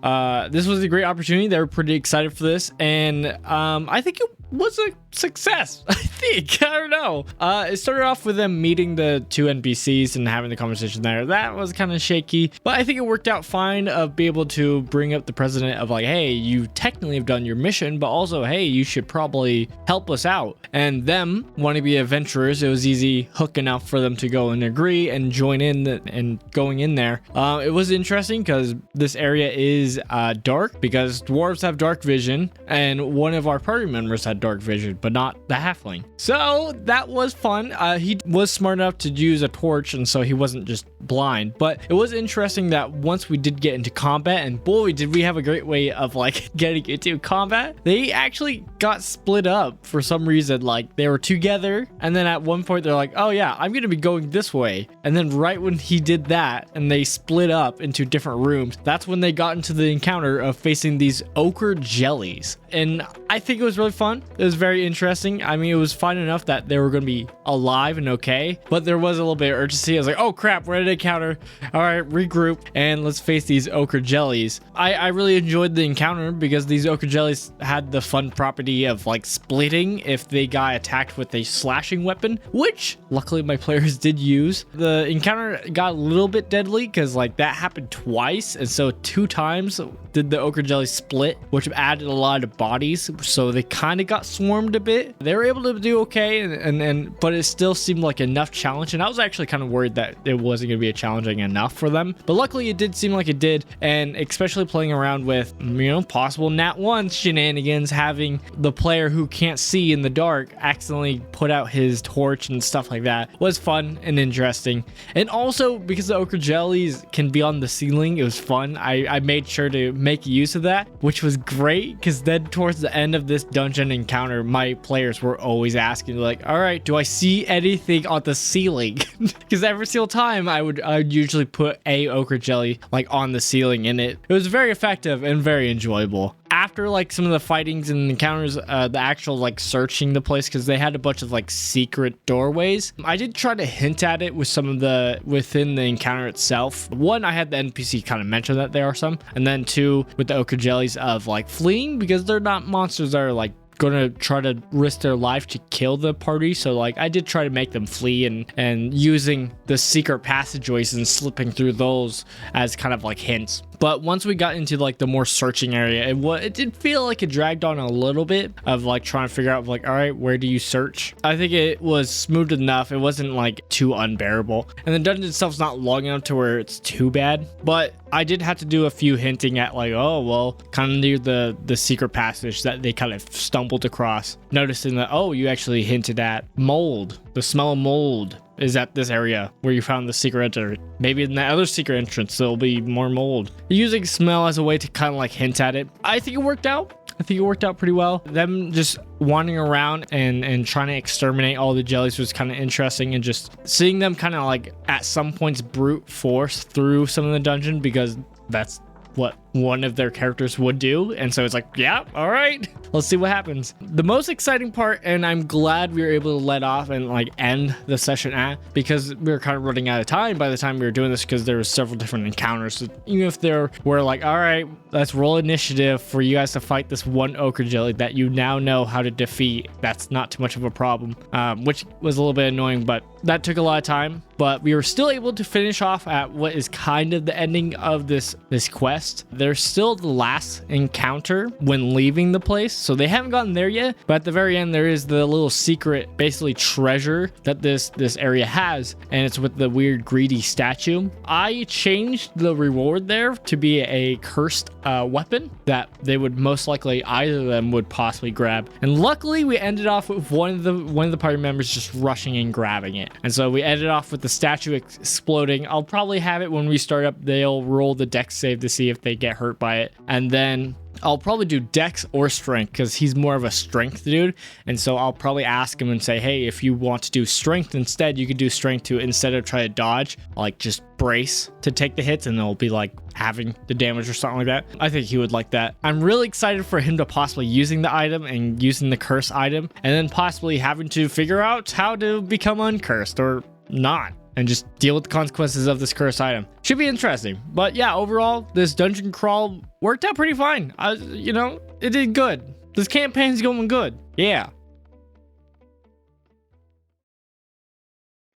This was a great opportunity. They were pretty excited for this, and I think it was a success. I don't know. It started off with them meeting the 2 NPCs and having the conversation there. That was kind of shaky, but I think it worked out fine of being able to bring up the president of like, hey, you technically have done your mission, but also, hey, you should probably help us out. And them wanting to be adventurers, it was easy hook enough for them to go and agree and join in and going in there. It was interesting because this area is dark because dwarves have dark vision, and one of our party members had dark vision, but not the halfling. So that was fun. He was smart enough to use a torch, and so he wasn't just blind. But it was interesting that once we did get into combat, and boy, did we have a great way of like getting into combat. They actually got split up for some reason. Like they were together, and then at one point they're like, "Oh yeah, I'm gonna be going this way." And then right when he did that, and they split up into different rooms, that's when they got into the encounter of facing these ochre jellies. And I think it was really fun. It was very interesting. I mean, it was fun enough that they were going to be alive and okay, but there was a little bit of urgency. I was like, oh crap, we're at an encounter. All right, regroup and let's face these ochre jellies. I really enjoyed the encounter because these ochre jellies had the fun property of like splitting if they got attacked with a slashing weapon, which luckily my players did use. The encounter got a little bit deadly because like that happened twice, and so 2 times did the ochre jelly split, which added a lot of bodies, so they kind of got swarmed a bit. They were able to do okay, and but it still seemed like enough challenge, and I was actually kind of worried that it wasn't going to be challenging enough for them, but luckily it did seem like it did. And especially playing around with, you know, possible nat 1 shenanigans, having the player who can't see in the dark accidentally put out his torch and stuff like that was fun and interesting. And also because the ochre jellies can be on the ceiling, it was fun. I made sure to make use of that, which was great, because then towards the end of this dungeon encounter, my players were always asking like, all right, do I see anything on the ceiling? Because every single time I would usually put a ochre jelly like on the ceiling, and it was very effective and very enjoyable. After like some of the fightings and encounters, the actual like searching the place, because they had a bunch of like secret doorways, I did try to hint at it with some of the within the encounter itself. One, I had the NPC kind of mention that there are some, and then 2, with the ochre jellies of like fleeing, because they're not monsters that are like gonna try to risk their life to kill the party. So like I did try to make them flee, and using the secret passageways and slipping through those as kind of like hints. But once we got into like the more searching area, it did feel like it dragged on a little bit of like trying to figure out like, all right, where do you search? I think it was smooth enough. It wasn't like too unbearable, and the dungeon itself's not long enough to where it's too bad. But I did have to do a few hinting at like, oh well, kind of near the secret passage that they kind of stumbled across, noticing that, oh, you actually hinted at mold. The smell of mold is at this area where you found the secret entrance. Maybe in the other secret entrance there'll be more mold. Using smell as a way to kind of like hint at it, I think it worked out. I think it worked out pretty well. Them just wandering around and trying to exterminate all the jellies was kind of interesting, and just seeing them kind of like at some points brute force through some of the dungeon, because that's what one of their characters would do. And so it's like, yeah, all right, let's see what happens. The most exciting part, and I'm glad we were able to let off and like end the session at, because we were kind of running out of time by the time we were doing this, because there was several different encounters. So even if there were like, all right, let's roll initiative for you guys to fight this one ochre jelly that you now know how to defeat, that's not too much of a problem, which was a little bit annoying, but that took a lot of time. But we were still able to finish off at what is kind of the ending of this quest. There's still the last encounter when leaving the place, so they haven't gotten there yet, but at the very end there is the little secret basically treasure that this area has, and it's with the weird greedy statue. I changed the reward there to be a cursed weapon that they would most likely, either of them would possibly grab, and luckily we ended off with one of the party members just rushing and grabbing it, and so we ended off with the statue exploding. I'll probably have it when we start up, they'll roll the dex save to see if they get hurt by it, and then I'll probably do dex or strength, because he's more of a strength dude, and so I'll probably ask him and say, hey, if you want to do strength instead, you could do strength to, instead of try to dodge, like just brace to take the hits, and it'll be like having the damage or something like that. I think he would like that. I'm really excited for him to possibly using the item and using the curse item, and then possibly having to figure out how to become uncursed or not, and just deal with the consequences of this cursed item. Should be interesting. But yeah, overall, this dungeon crawl worked out pretty fine. You know, it did good. This campaign's going good. Yeah.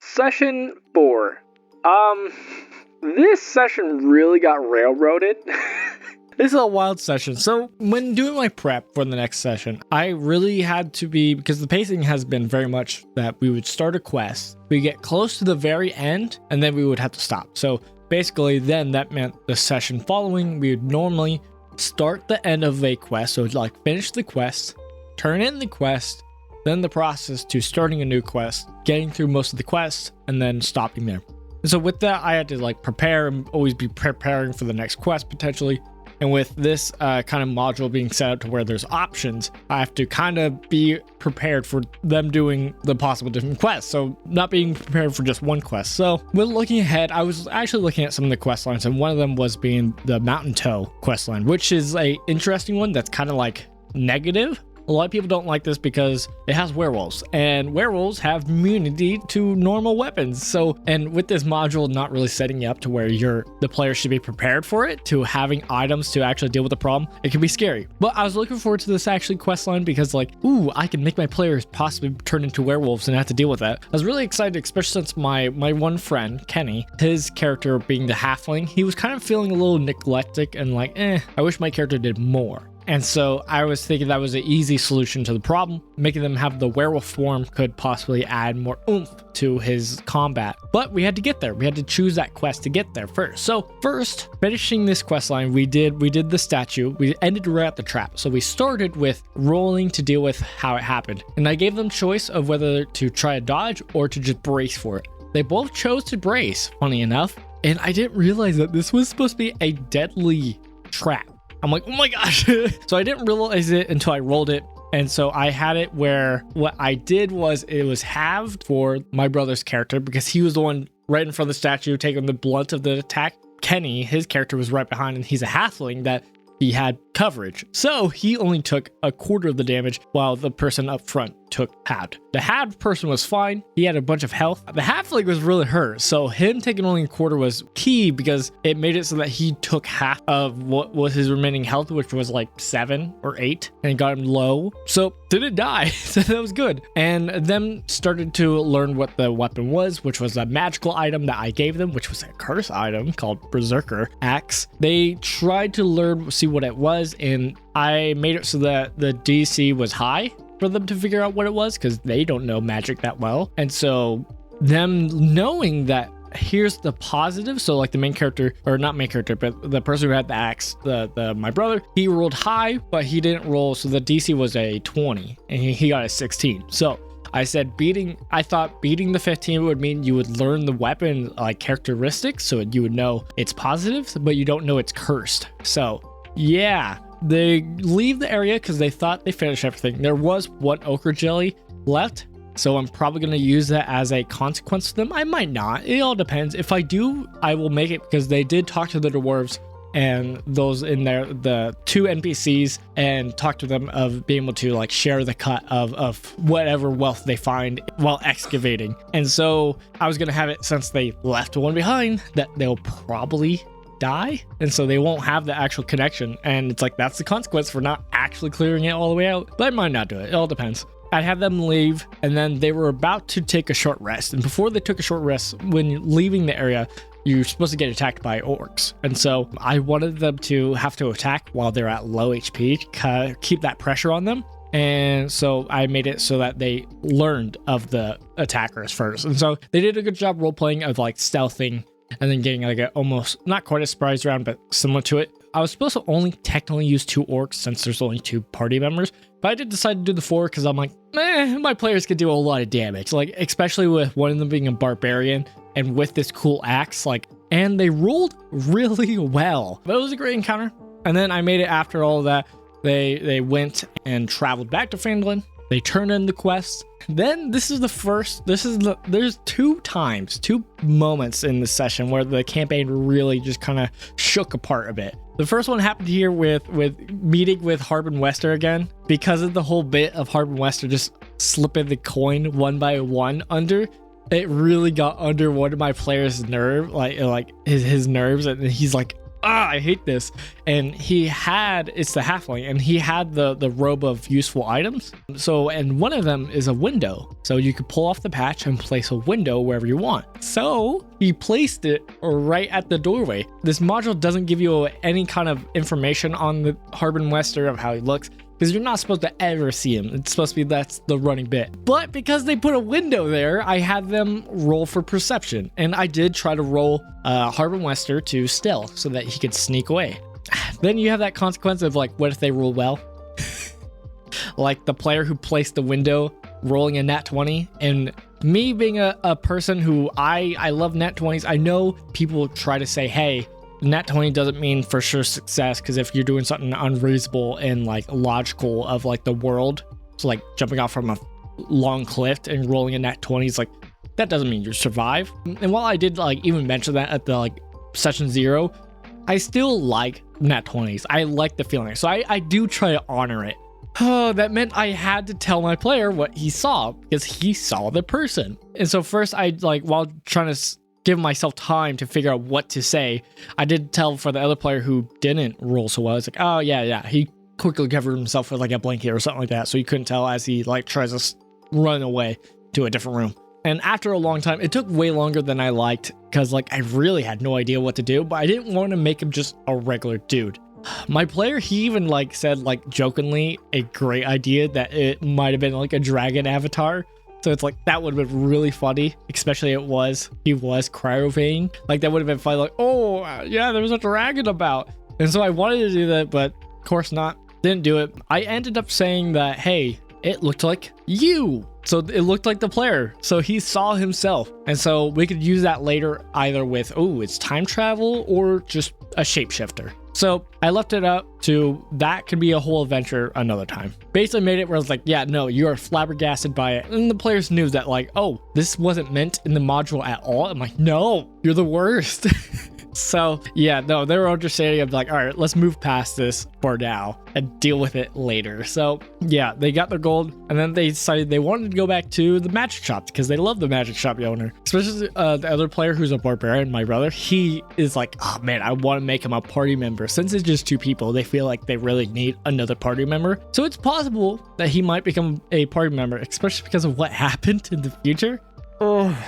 Session 4. This session really got railroaded. This is a wild session. So when doing my prep for the next session, I really had to be, because the pacing has been very much that we would start a quest, we get close to the very end, and then we would have to stop. So basically then that meant the session following, we would normally start the end of a quest. So like finish the quest, turn in the quest, then the process to starting a new quest, getting through most of the quests, and then stopping there. And so with that, I had to like prepare and always be preparing for the next quest potentially. And with this kind of module being set up to where there's options, I have to kind of be prepared for them doing the possible different quests. So not being prepared for just one quest. So when looking ahead, I was actually looking at some of the quest lines, and one of them was being the Mountain Toe quest line, which is a interesting one that's kind of like negative. A lot of people don't like this because it has werewolves, and werewolves have immunity to normal weapons. So, and with this module not really setting you up to where the player should be prepared for it, to having items to actually deal with the problem, it can be scary. But I was looking forward to this actually quest line because like, ooh, I can make my players possibly turn into werewolves and have to deal with that. I was really excited, especially since my one friend, Kenny, his character being the halfling, he was kind of feeling a little neglected and like, I wish my character did more. And so I was thinking that was an easy solution to the problem. Making them have the werewolf form could possibly add more oomph to his combat. But we had to get there. We had to choose that quest to get there first. So first, finishing this quest line, we did the statue. We ended right at the trap. So we started with rolling to deal with how it happened. And I gave them choice of whether to try a dodge or to just brace for it. They both chose to brace, funny enough. And I didn't realize that this was supposed to be a deadly trap. I'm like, oh my gosh. So I didn't realize it until I rolled it. And so I had it where what I did was it was halved for my brother's character because he was the one right in front of the statue taking the blunt of the attack. Kenny, his character, was right behind, and he's a halfling that he had coverage. So he only took a quarter of the damage while the person up front took halved. The halved person was fine. He had a bunch of health. The halfling was really hurt. So him taking only a quarter was key because it made it so that he took half of what was his remaining health, which was like 7 or 8, and it got him low. So didn't die. So that was good. And them started to learn what the weapon was, which was a magical item that I gave them, which was a curse item called Berserker Axe. They tried to learn, see what it was, and I made it so that the DC was high for them to figure out what it was because they don't know magic that well. And so them knowing that here's the positive. So like the main character, or not main character, but the person who had the axe, my brother, he rolled high, but he didn't roll. So the DC was a 20 and he got a 16. So I said I thought beating the 15 would mean you would learn the weapon like characteristics. So you would know it's positive, but you don't know it's cursed. So yeah. They leave the area because they thought they finished everything. There was one ochre jelly left, so I'm probably going to use that as a consequence to them. I might not. It all depends. If I do, I will make it because they did talk to the dwarves and those in there, the 2 NPCs, and talk to them of being able to like share the cut of whatever wealth they find while excavating. And so I was going to have it, since they left one behind, that they'll probably die, and so they won't have the actual connection, and it's like that's the consequence for not actually clearing it all the way out. But I might not do it. It all depends. I'd have them leave, and then they were about to take a short rest, and before they took a short rest, when leaving the area, you're supposed to get attacked by orcs. And so I wanted them to have to attack while they're at low HP, keep that pressure on them. And so I made it so that they learned of the attackers first, and so they did a good job role playing of like stealthing and then getting like a almost not quite a surprise round, but similar to it. I was supposed to only technically use 2 orcs since there's only 2 party members, but I did decide to do the 4 because I'm like, my players could do a lot of damage, like especially with one of them being a barbarian and with this cool axe, like, and they rolled really well. But it was a great encounter. And then I made it after all of that. They went and traveled back to Finland. They turned in the quest. Then there's 2 moments in the session where the campaign really just kind of shook apart a bit. The first one happened here with meeting with Harbin Wester again, because of the whole bit of Harbin Wester just slipping the coin one by one under. It really got under one of my players' nerve, like his nerves, and he's like, I hate this. And it's the halfling, and he had the robe of useful items. So, and one of them is a window. So you could pull off the patch and place a window wherever you want. So he placed it right at the doorway. This module doesn't give you any kind of information on the Harbin Wester of how he looks, because you're not supposed to ever see him. It's supposed to be that's the running bit. But because they put a window there, I had them roll for perception. And I did try to roll Harbin Wester to stealth so that he could sneak away. Then you have that consequence of like, what if they roll well? Like the player who placed the window rolling a nat 20, and me being a person who I love nat 20s. I know people try to say, hey, nat 20 doesn't mean for sure success, because if you're doing something unreasonable and like logical of like the world, so like jumping off from a long cliff and rolling a nat 20 is like, that doesn't mean you survive. And while I did like even mention that at the like session 0, I still like nat 20s. I like the feeling, so I do try to honor it. Oh, that meant I had to tell my player what he saw, because he saw the person. And so first I like, while trying to give myself time to figure out what to say, I did tell for the other player who didn't roll so well. It's like, oh yeah, he quickly covered himself with like a blanket or something like that, so you couldn't tell as he like tries to run away to a different room. And after a long time, it took way longer than I liked, because like I really had no idea what to do, but I didn't want to make him just a regular dude. My player, he even like said like jokingly a great idea that it might have been like a dragon avatar. So it's like, that would have been really funny, especially he was cryovane. Like that would have been funny, like, oh yeah, there was a dragon about. And so I wanted to do that, but of course not. Didn't do it. I ended up saying that, hey, it looked like you. So it looked like the player. So he saw himself. And so we could use that later, either with, oh, it's time travel or just a shapeshifter. So I left it up to that could be a whole adventure another time. Basically made it where I was like, yeah, no, you are flabbergasted by it. And the players knew that like, oh, this wasn't meant in the module at all. I'm like, no, you're the worst. So yeah, no, they were understanding of like, all right, let's move past this for now and deal with it later. So yeah, they got their gold, and then they decided they wanted to go back to the magic shop because they love the magic shop owner. Especially the other player who's a barbarian, my brother, he is like, oh man, I want to make him a party member. Since it's just 2 people, they feel like they really need another party member. So it's possible that he might become a party member, especially because of what happened in the future. Oh.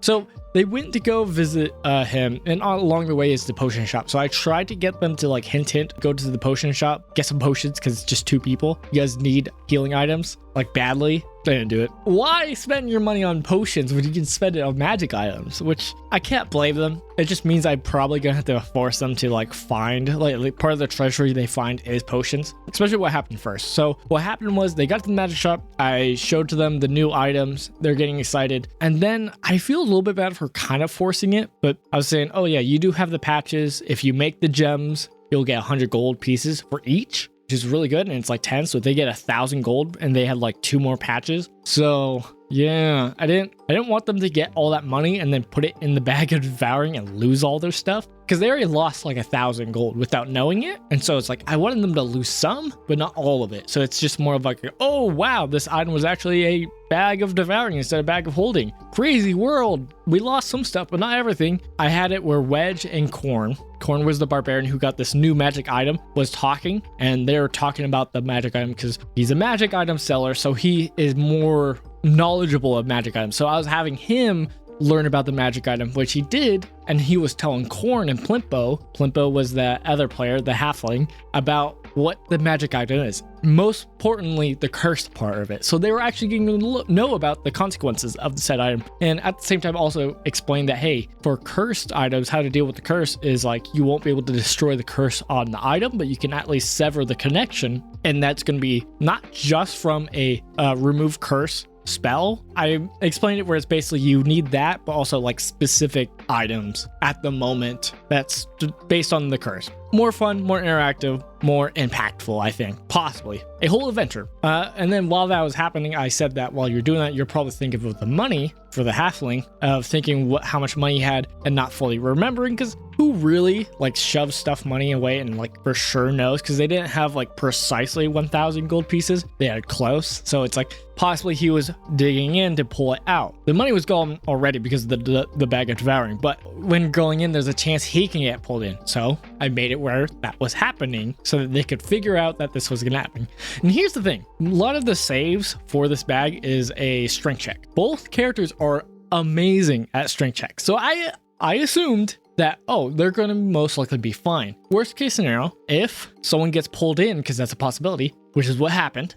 So they went to go visit him, and along the way is the potion shop. So I tried to get them to like hint, go to the potion shop, get some potions, because it's just 2 people. You guys need healing items like badly. They didn't do it. Why spend your money on potions when you can spend it on magic items? Which I can't blame them. It just means I'm probably gonna have to force them to like find like part of the treasury they find is potions, especially what happened first. So what happened was they got to the magic shop. I showed to them the new items. They're getting excited. And then I feel a little bit bad for kind of forcing it, but I was saying, oh yeah, you do have the patches. If you make the gems, you'll get 100 gold pieces for each, which is really good, and it's like 10, so they get 1,000 gold, and they had like 2 more patches. So yeah, I didn't want them to get all that money and then put it in the bag of devouring and lose all their stuff, because they already lost like 1,000 gold without knowing it. And so it's like I wanted them to lose some, but not all of it. So it's just more of like, oh wow, this item was actually a bag of devouring instead of bag of holding. Crazy world. We lost some stuff, but not everything. I had it where Wedge and Corn was the barbarian who got this new magic item, was talking, and they were talking about the magic item because he's a magic item seller, so he is more knowledgeable of magic items. So I was having him learn about the magic item, which he did, and he was telling Corn and Plimpo was the other player, the halfling, about what the magic item is. Most importantly, the cursed part of it. So they were actually getting to know about the consequences of the said item, and at the same time also explain that, hey, for cursed items, how to deal with the curse is like you won't be able to destroy the curse on the item, but you can at least sever the connection, and that's going to be not just from a remove curse spell. I explained it where it's basically you need that, but also like specific items at the moment that's based on the curse. More fun, more interactive, more impactful, I think. Possibly. A whole adventure. And then while that was happening, I said that while you're doing that, you're probably thinking of the money for the halfling, of thinking how much money he had and not fully remembering, because who really like shoves stuff money away and like for sure knows, because they didn't have like precisely 1,000 gold pieces. They had close. So it's like possibly he was digging in to pull it out. The money was gone already because of the bag of devouring, but when going in, there's a chance he can get pulled in. So I made it where that was happening so that they could figure out that this was going to happen. And here's the thing. A lot of the saves for this bag is a strength check. Both characters are amazing at strength checks. So I assumed that, oh, they're going to most likely be fine. Worst case scenario, if someone gets pulled in, because that's a possibility, which is what happened.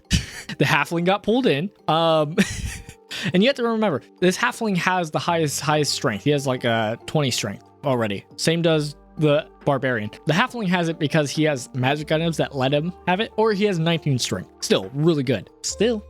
The halfling got pulled in. And you have to remember, this halfling has the highest strength. He has like a 20 strength already. Same does the barbarian. The halfling has it because he has magic items that let him have it, or he has 19 strength. Still really good. Still,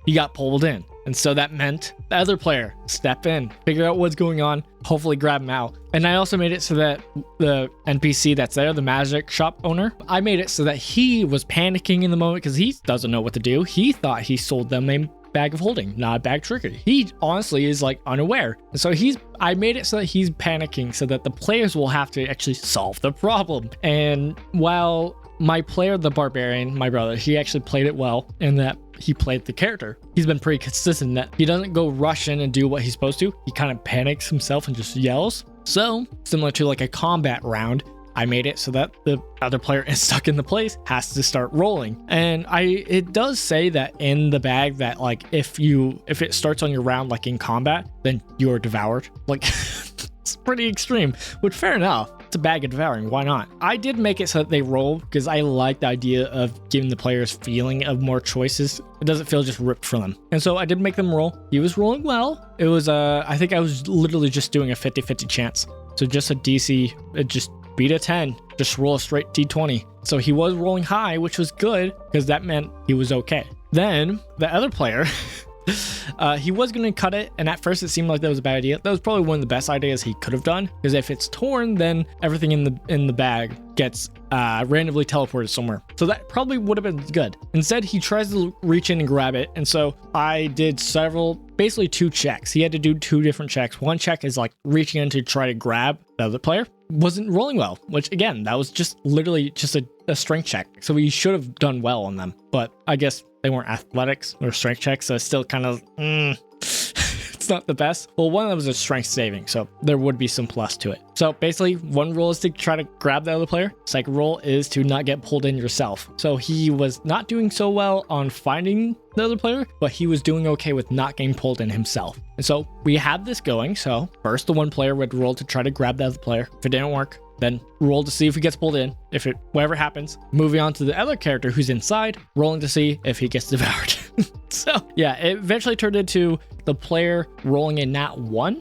he got pulled in. And so that meant the other player step in, figure out what's going on, hopefully grab him out. And I also made it so that the NPC that's there, the magic shop owner, I made it so that he was panicking in the moment because he doesn't know what to do. He thought he sold them a bag of holding, not a bag trigger. He honestly is like unaware. And so I made it so that he's panicking so that the players will have to actually solve the problem. And while my player, the barbarian, my brother, he actually played it well in that he played the character. He's been pretty consistent that he doesn't go rush in and do what he's supposed to. He kind of panics himself and just yells. So similar to like a combat round, I made it so that the other player is stuck in the place, has to start rolling. And it does say that in the bag that like if it starts on your round like in combat, then you're devoured. Like it's pretty extreme, but fair enough. It's a bag of devouring, why not? I did make it so that they roll because I like the idea of giving the players feeling of more choices. It doesn't feel just ripped from them. And so I did make them roll. He was rolling well. It was I think I was literally just doing a 50-50 chance. So just a DC, it just beat a 10, just roll a straight D20. So he was rolling high, which was good because that meant he was okay. Then the other player, he was going to cut it, and at first it seemed like that was a bad idea. That was probably one of the best ideas he could have done, because if it's torn, then everything in the bag gets randomly teleported somewhere. So that probably would have been good. Instead, he tries to reach in and grab it, and so I did basically 2 checks. He had to do 2 different checks. One check is like reaching in to try to grab the other player. Wasn't rolling well, which again, that was just literally just a strength check. So he should have done well on them, but I guess they weren't athletics or strength checks, so it's still kind of it's not the best. Well, one of them was a strength saving, so there would be some plus to it. So basically, one roll is to try to grab the other player. Second roll is to not get pulled in yourself. So he was not doing so well on finding the other player, but he was doing okay with not getting pulled in himself. And so we had this going. So first, the one player would roll to try to grab the other player. If it didn't work, then roll to see if he gets pulled in. If whatever happens, moving on to the other character who's inside, rolling to see if he gets devoured. So yeah, it eventually turned into the player rolling a nat 1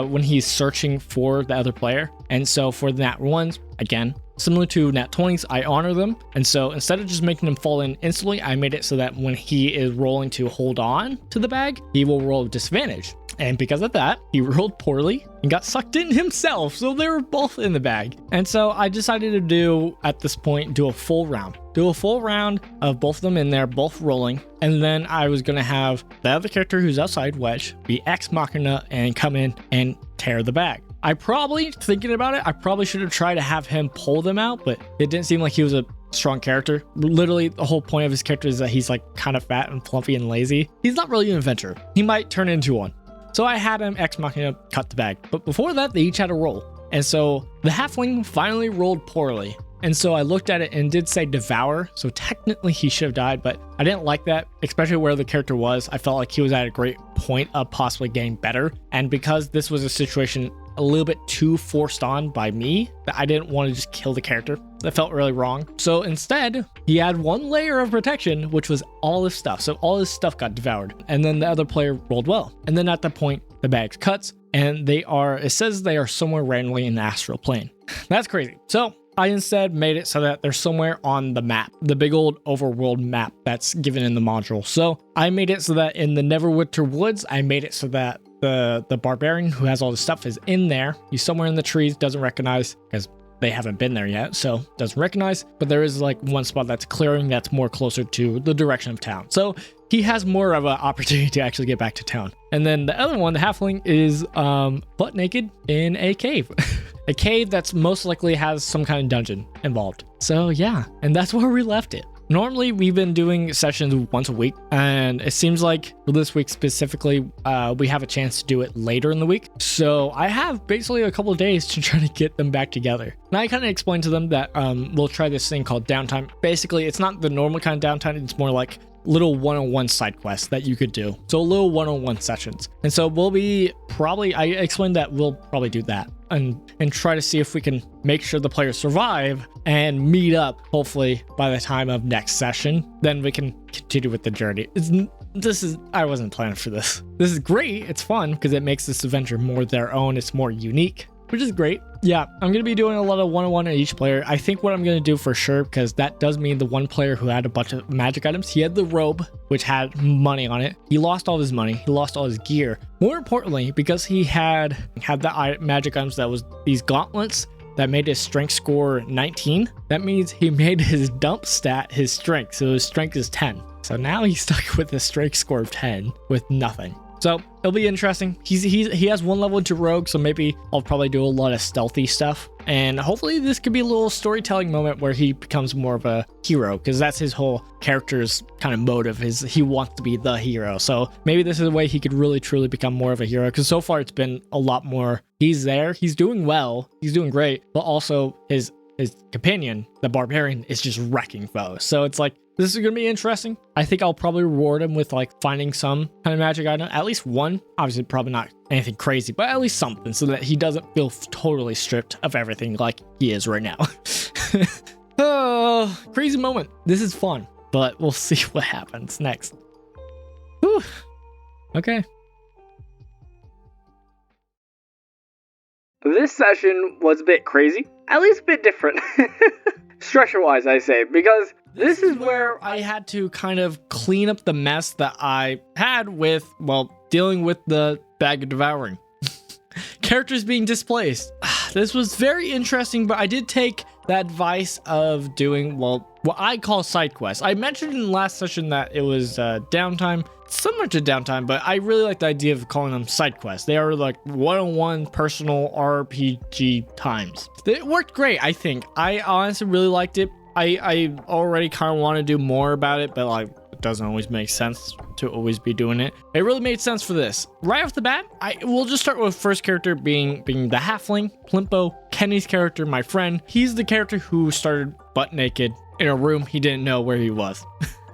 when he's searching for the other player. And so for the nat 1s, again, similar to nat 20s, I honor them. And so instead of just making them fall in instantly, I made it so that when he is rolling to hold on to the bag, he will roll with disadvantage. And because of that, he rolled poorly and got sucked in himself. So they were both in the bag. And so I decided to at this point, do a full round. Do a full round of both of them in there, both rolling. And then I was going to have the other character who's outside, Wedge, be Ex Machina and come in and tear the bag. Thinking about it, I probably should have tried to have him pull them out, but it didn't seem like he was a strong character. Literally, the whole point of his character is that he's like kind of fat and fluffy and lazy. He's not really an adventurer. He might turn into one. So I had him Ex Machina cut the bag. But before that, they each had a roll. And so the halfling finally rolled poorly. And so I looked at it and did say devour. So technically he should have died, but I didn't like that, especially where the character was. I felt like he was at a great point of possibly getting better. And because this was a situation a little bit too forced on by me, that I didn't want to just kill the character. That felt really wrong. So instead, he had one layer of protection, which was all his stuff. So all his stuff got devoured. And then the other player rolled well. And then at that point, the bag cuts, and it says they are somewhere randomly in the astral plane. That's crazy. So I instead made it so that they're somewhere on the map, the big old overworld map that's given in the module. So I made it so that in the Neverwinter Woods, I made it so that the barbarian who has all the stuff is in there. He's somewhere in the trees, doesn't recognize, because they haven't been there yet, so doesn't recognize. But there is like one spot that's clearing that's more closer to the direction of town. So he has more of an opportunity to actually get back to town. And then the other one, the halfling, is butt naked in a cave. A cave that's most likely has some kind of dungeon involved. So yeah, and that's where we left it. Normally, we've been doing sessions once a week, and it seems like for this week specifically, we have a chance to do it later in the week. So I have basically a couple of days to try to get them back together. And I kind of explained to them that we'll try this thing called downtime. Basically, it's not the normal kind of downtime. It's more like little one-on-one side quests that you could do. So little one-on-one sessions. And so I explained that we'll probably do that and try to see if we can make sure the players survive and meet up, hopefully by the time of next session. Then we can continue with the journey. I wasn't planning for this. This is great. It's fun because it makes this adventure more their own. It's more unique, which is great. yeah, I'm going to be doing a lot of one-on-one at each player. I think what I'm going to do for sure, because that does mean the one player who had a bunch of magic items, he had the robe, which had money on it. He lost all his money. He lost all his gear. More importantly, because he had the magic items that was these gauntlets that made his strength score 19. That means he made his dump stat his strength. So his strength is 10. So now he's stuck with a strength score of 10 with nothing. So it'll be interesting. He has one level into rogue, so maybe I'll probably do a lot of stealthy stuff. And hopefully this could be a little storytelling moment where he becomes more of a hero, because that's his whole character's kind of motive, is he wants to be the hero. So maybe this is a way he could really truly become more of a hero, because so far it's been a lot more. He's there, he's doing well, he's doing great, but also his companion, the barbarian, is just wrecking foes. So it's like, this is going to be interesting. I think I'll probably reward him with like finding some kind of magic item, at least one. Obviously, probably not anything crazy, but at least something so that he doesn't feel totally stripped of everything like he is right now. Oh, crazy moment. This is fun, but we'll see what happens next. Whew. Okay. This session was a bit crazy, at least a bit different. Structure-wise, I say, because this is where I had to kind of clean up the mess that I had with, well, dealing with the bag of devouring. Characters being displaced. This was very interesting, but I did take the advice of doing, well, what I call side quests. I mentioned in the last session that it was downtime, similar to downtime, but I really like the idea of calling them side quests. They are like one-on-one personal RPG times. It worked great, I think. I honestly really liked it. I already kind of want to do more about it, but like it doesn't always make sense to always be doing it. It really made sense for this. Right off the bat, we'll just start with first character being the halfling, Plimpo, Kenny's character, my friend. He's the character who started butt naked in a room he didn't know where he was.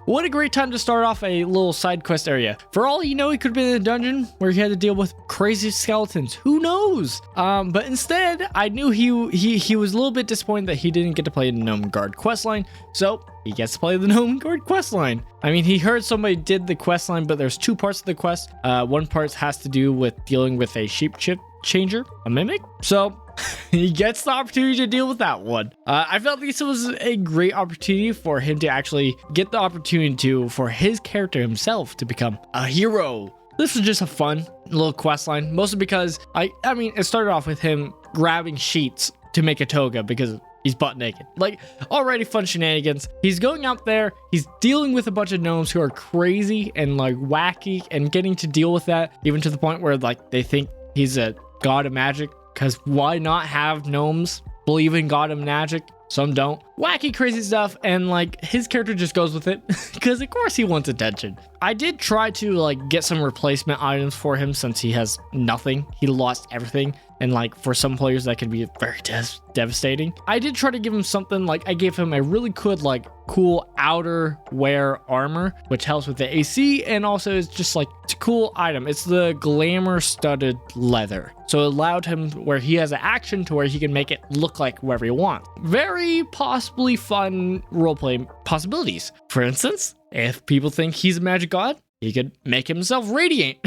What a great time to start off a little side quest area. For all you know, he could have been in a dungeon where he had to deal with crazy skeletons. Who knows? But instead, I knew he was a little bit disappointed that he didn't get to play the Gnome Guard questline. So he gets to play the Gnome Guard questline. I mean, he heard somebody did the questline, but there's two parts of the quest. One part has to do with dealing with a sheep chip changer, a mimic. So he gets the opportunity to deal with that one. I felt this was a great opportunity for him to actually get the opportunity for his character himself to become a hero. This was just a fun little quest line, mostly because I mean, it started off with him grabbing sheets to make a toga because he's butt naked. Like, already fun shenanigans. He's going out there, he's dealing with a bunch of gnomes who are crazy and like wacky, and getting to deal with that even to the point where like they think he's a god of magic. Because why not have gnomes believe in god of magic? Some don't. Wacky, crazy stuff, and like his character just goes with it because of course he wants attention. I did try to like get some replacement items for him since he has nothing. He lost everything, and like for some players that can be very devastating. I did try to give him something. Like I gave him a really good like cool outer wear armor, which helps with the AC, and also it's just like it's a cool item. It's the glamour studded leather, so it allowed him where he has an action to where he can make it look like whoever he wants. Very possibly fun roleplay possibilities. For instance, if people think he's a magic god, he could make himself radiant.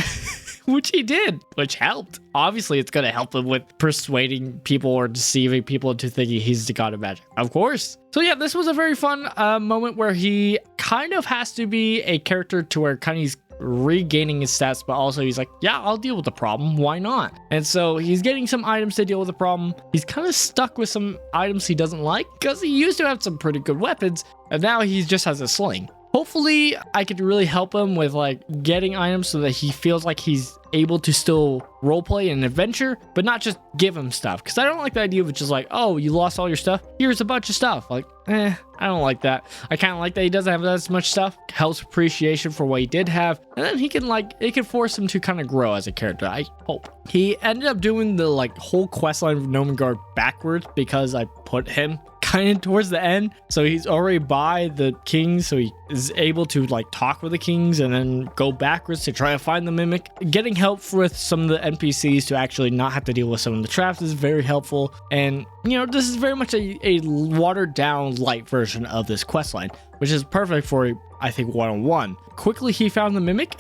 Which he did, which helped. Obviously, it's going to help him with persuading people or deceiving people into thinking he's the god of magic. Of course. So yeah, this was a very fun moment where he kind of has to be a character to where kind of he's regaining his stats, but also he's like, yeah, I'll deal with the problem. Why not? And so he's getting some items to deal with the problem. He's kind of stuck with some items he doesn't like because he used to have some pretty good weapons, and now he just has a sling. Hopefully, I could really help him with like getting items so that he feels like he's able to still roleplay an adventure, but not just give him stuff. Because I don't like the idea of just like, oh, you lost all your stuff. Here's a bunch of stuff. Like, I don't like that. I kind of like that he doesn't have as much stuff. Helps appreciation for what he did have. And then he can like, it can force him to kind of grow as a character, I hope. He ended up doing the like whole questline of Gnome Guard backwards because I put him kind of towards the end, so he's already by the kings, so he is able to like talk with the kings and then go backwards to try to find the mimic. Getting help with some of the NPCs to actually not have to deal with some of the traps is very helpful, and you know, this is very much a watered down light version of this questline, which is perfect for, I think, one-on-one. Quickly he found the mimic.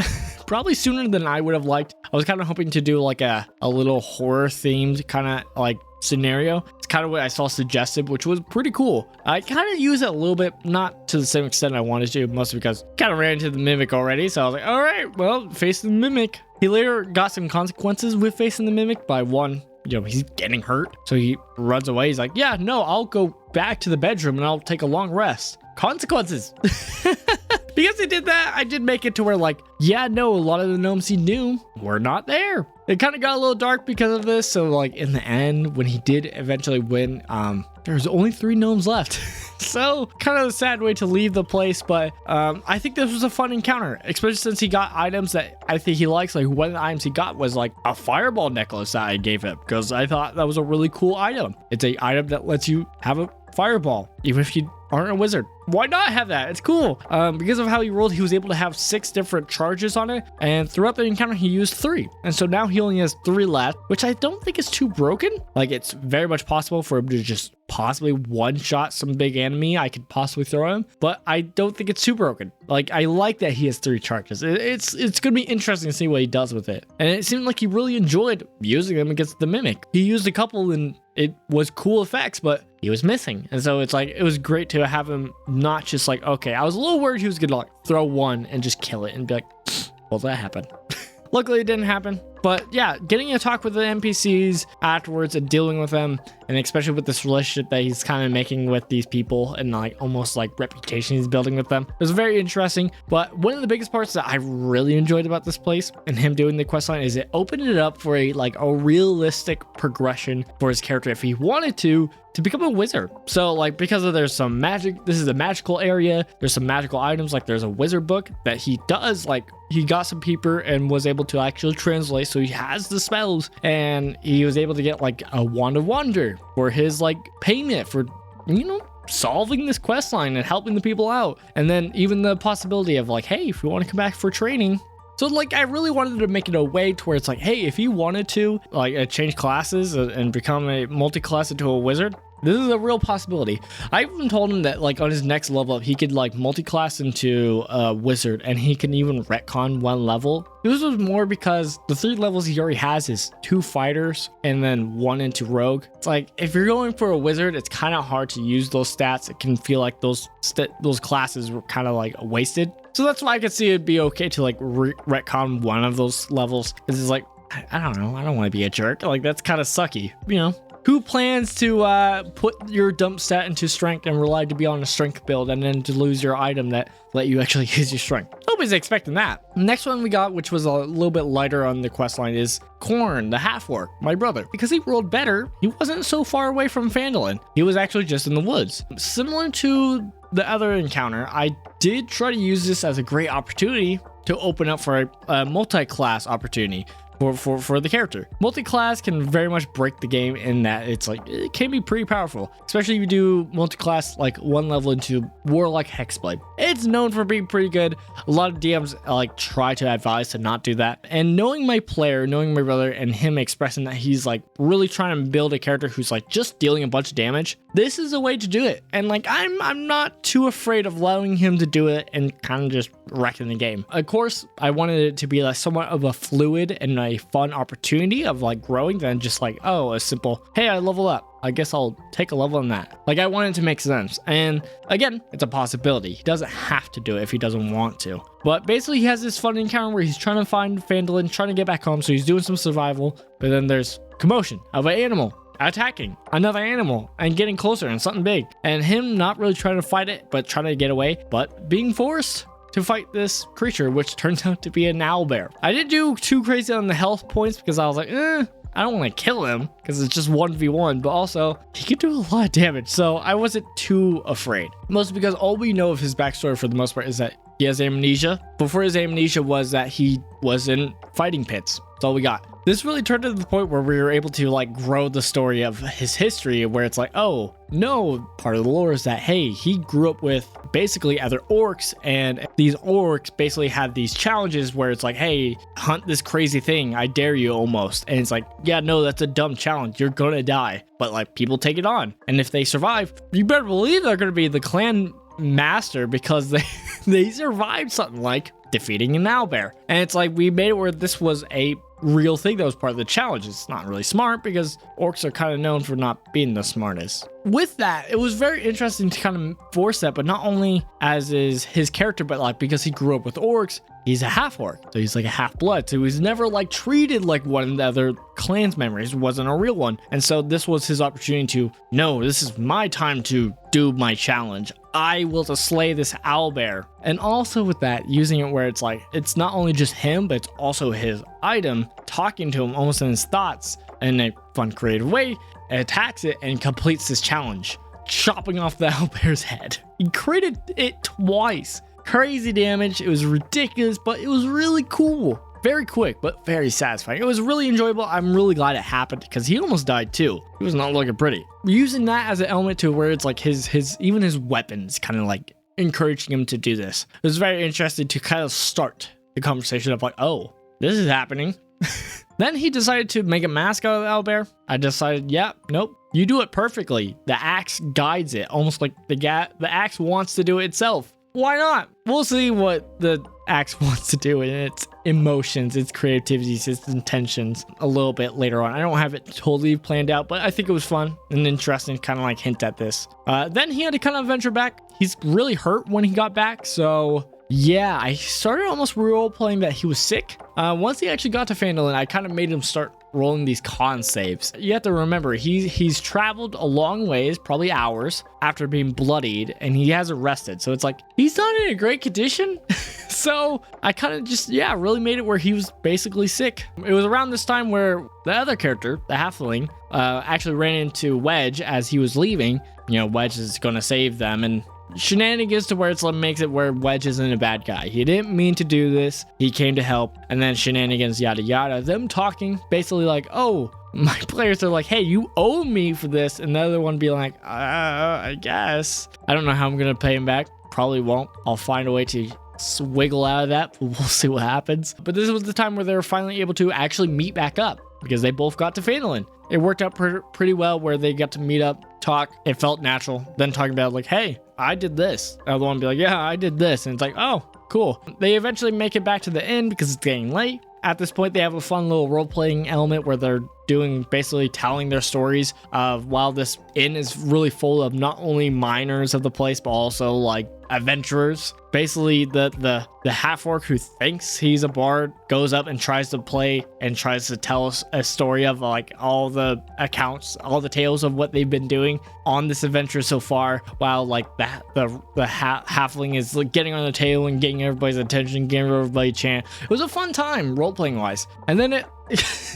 Probably sooner than I would have liked. I was kind of hoping to do like a little horror themed kind of like scenario. It's kind of what I saw suggested, which was pretty cool. I kind of use it a little bit, not to the same extent I wanted to, mostly because I kind of ran into the Mimic already. So I was like, all right, well, facing the Mimic. He later got some consequences with facing the Mimic by one, he's getting hurt. So he runs away. He's like, yeah, no, I'll go back to the bedroom and I'll take a long rest. Consequences. Because he did that, I did make it to where a lot of the gnomes he knew were not there. It kind of got a little dark because of this. So in the end, when he did eventually win, there's only 3 gnomes left. So kind of a sad way to leave the place. But I think this was a fun encounter, especially since he got items that I think he likes. One of the items he got was a fireball necklace that I gave him, because I thought that was a really cool item. It's a item that lets you have a fireball, even if you aren't a wizard. Why not have that? It's cool. Because of how he rolled, he was able to have 6 different charges on it, and throughout the encounter he used 3, and so now he only has 3 left, which I don't think is too broken. It's very much possible for him to just possibly one-shot some big enemy I could possibly throw him, but I don't think it's too broken. I like that he has 3 charges. It's gonna be interesting to see what he does with it, and it seemed like he really enjoyed using them against the Mimic. He used a couple and it was cool effects, but he was missing, and so it was great to have him not just okay, I was a little worried he was gonna throw one and just kill it and be like, well, that happened. Luckily it didn't happen. But yeah, getting to talk with the NPCs afterwards and dealing with them, and especially with this relationship that he's kind of making with these people and almost reputation he's building with them, it was very interesting. But one of the biggest parts that I really enjoyed about this place and him doing the questline is it opened it up for a realistic progression for his character if he wanted to become a wizard. So because there's some magic, this is a magical area, there's some magical items, there's a wizard book that he does, he got some paper and was able to actually translate, so he has the spells, and he was able to get a wand of wonder for his payment for solving this quest line and helping the people out. And then even the possibility of hey, if you want to come back for training. So I really wanted to make it a way to where it's hey, if you wanted to change classes and become a multi-class into a wizard, this is a real possibility. I even told him that on his next level up, he could multi-class into a wizard, and he can even retcon 1 level. This was more because the 3 levels he already has is 2 fighters and then 1 into rogue. It's if you're going for a wizard, it's kind of hard to use those stats. It can feel like those classes were kind of wasted. So that's why I could see it'd be okay to retcon 1 of those levels, because it's I don't know, I don't want to be a jerk. That's kind of sucky, Who plans to put your dump stat into strength and rely to be on a strength build and then to lose your item that let you actually use your strength? Nobody's expecting that. Next one we got, which was a little bit lighter on the quest line, is Corn, the half-orc, my brother. Because he rolled better, he wasn't so far away from Phandalin. He was actually just in the woods. Similar to the other encounter, I did try to use this as a great opportunity to open up for a multi-class opportunity for the character. Multi-class can very much break the game in that it's it can be pretty powerful, especially if you do multi-class 1 level into Warlock Hexblade. It's known for being pretty good. A lot of DMs try to advise to not do that. And knowing my player, knowing my brother, and him expressing that he's really trying to build a character who's just dealing a bunch of damage, this is a way to do it. And I'm not too afraid of allowing him to do it and kind of just wrecking the game. Of course, I wanted it to be somewhat of a fluid and a fun opportunity of growing than just a simple, hey, I level up, I guess I'll take a level on that. I want it to make sense. And again, it's a possibility. He doesn't have to do it if he doesn't want to. But basically he has this fun encounter where he's trying to find Phandalin, trying to get back home, so he's doing some survival, but then there's commotion of an animal attacking another animal and getting closer and something big, and him not really trying to fight it but trying to get away, but being forced to fight this creature, which turns out to be an owlbear. I didn't do too crazy on the health points because I was I don't want to kill him because it's just 1v1, but also he can do a lot of damage, so I wasn't too afraid. Mostly because all we know of his backstory for the most part is that he has amnesia. Before his amnesia was that he was in fighting pits. That's all we got. This really turned to the point where we were able to grow the story of his history, where it's oh no, part of the lore is that, hey, he grew up with basically other orcs, and these orcs basically had these challenges where it's hey, hunt this crazy thing, I dare you, almost. And it's yeah, no, that's a dumb challenge, you're gonna die, but people take it on, and if they survive, you better believe they're gonna be the clan master because they survived something like defeating an owlbear. And it's we made it where this was a real thing that was part of the challenge. It's not really smart because orcs are kind of known for not being the smartest. With that, it was very interesting to kind of force that, but not only as is his character, but like because he grew up with orcs, he's a half orc, so he's like a half blood, so he's never like treated like one of the other clans members, wasn't a real one. And so this was his opportunity to, no, this is my time to do my challenge. I will to slay this owlbear. And also with that, using it where it's like it's not only just him, but it's also his item talking to him almost in his thoughts in a fun creative way, attacks it and completes this challenge, chopping off the owlbear's head. He created it twice. Crazy damage. It was ridiculous, but it was really cool. Very quick, but very satisfying. It was really enjoyable. I'm really glad it happened because he almost died too. He was not looking pretty. Using that as an element to where it's like his even his weapons kind of like encouraging him to do this. It was very interesting to kind of start the conversation of like, oh, this is happening. Then he decided to make a mask out of the owlbear. I decided, yeah, nope, you do it perfectly. The axe guides it, almost like the axe wants to do it itself. Why not? We'll see what the axe wants to do in its emotions, its creativity, its intentions a little bit later on. I don't have it totally planned out, but I think it was fun and interesting to kind of like hint at this. Then he had to kind of venture back. He's really hurt when he got back, so yeah, I started almost role-playing that he was sick. Once he actually got to Phandalin, I kind of made him start rolling these con saves. You have to remember, he's traveled a long ways, probably hours, after being bloodied, and he has rested. So it's like, he's not in a great condition. So I kind of just, yeah, really made it where he was basically sick. It was around this time where the other character, the halfling, actually ran into Wedge as he was leaving. You know, Wedge is going to save them, and shenanigans to where it's like makes it where Wedge isn't a bad guy. He didn't mean to do this. He came to help, and then shenanigans, yada yada. Them talking basically like, oh, my players are like, hey, you owe me for this, and the other one be like, I guess. I don't know how I'm gonna pay him back. Probably won't. I'll find a way to swiggle out of that. We'll see what happens. But this was the time where they were finally able to actually meet back up because they both got to Phandalin. It worked out pretty well where they got to meet up, talk. It felt natural. Then talking about like, hey, I did this. The other one be like, yeah, I did this. And it's like, oh, cool. They eventually make it back to the inn because it's getting late. At this point, they have a fun little role-playing element where they're doing basically telling their stories of while this inn is really full of not only miners of the place, but also like adventurers. Basically, the half orc who thinks he's a bard goes up and tries to play and tries to tell us a story of like all the accounts, all the tales of what they've been doing on this adventure so far, while like the halfling is like getting on the table and getting everybody's attention, getting everybody chant. It was a fun time role playing wise, and then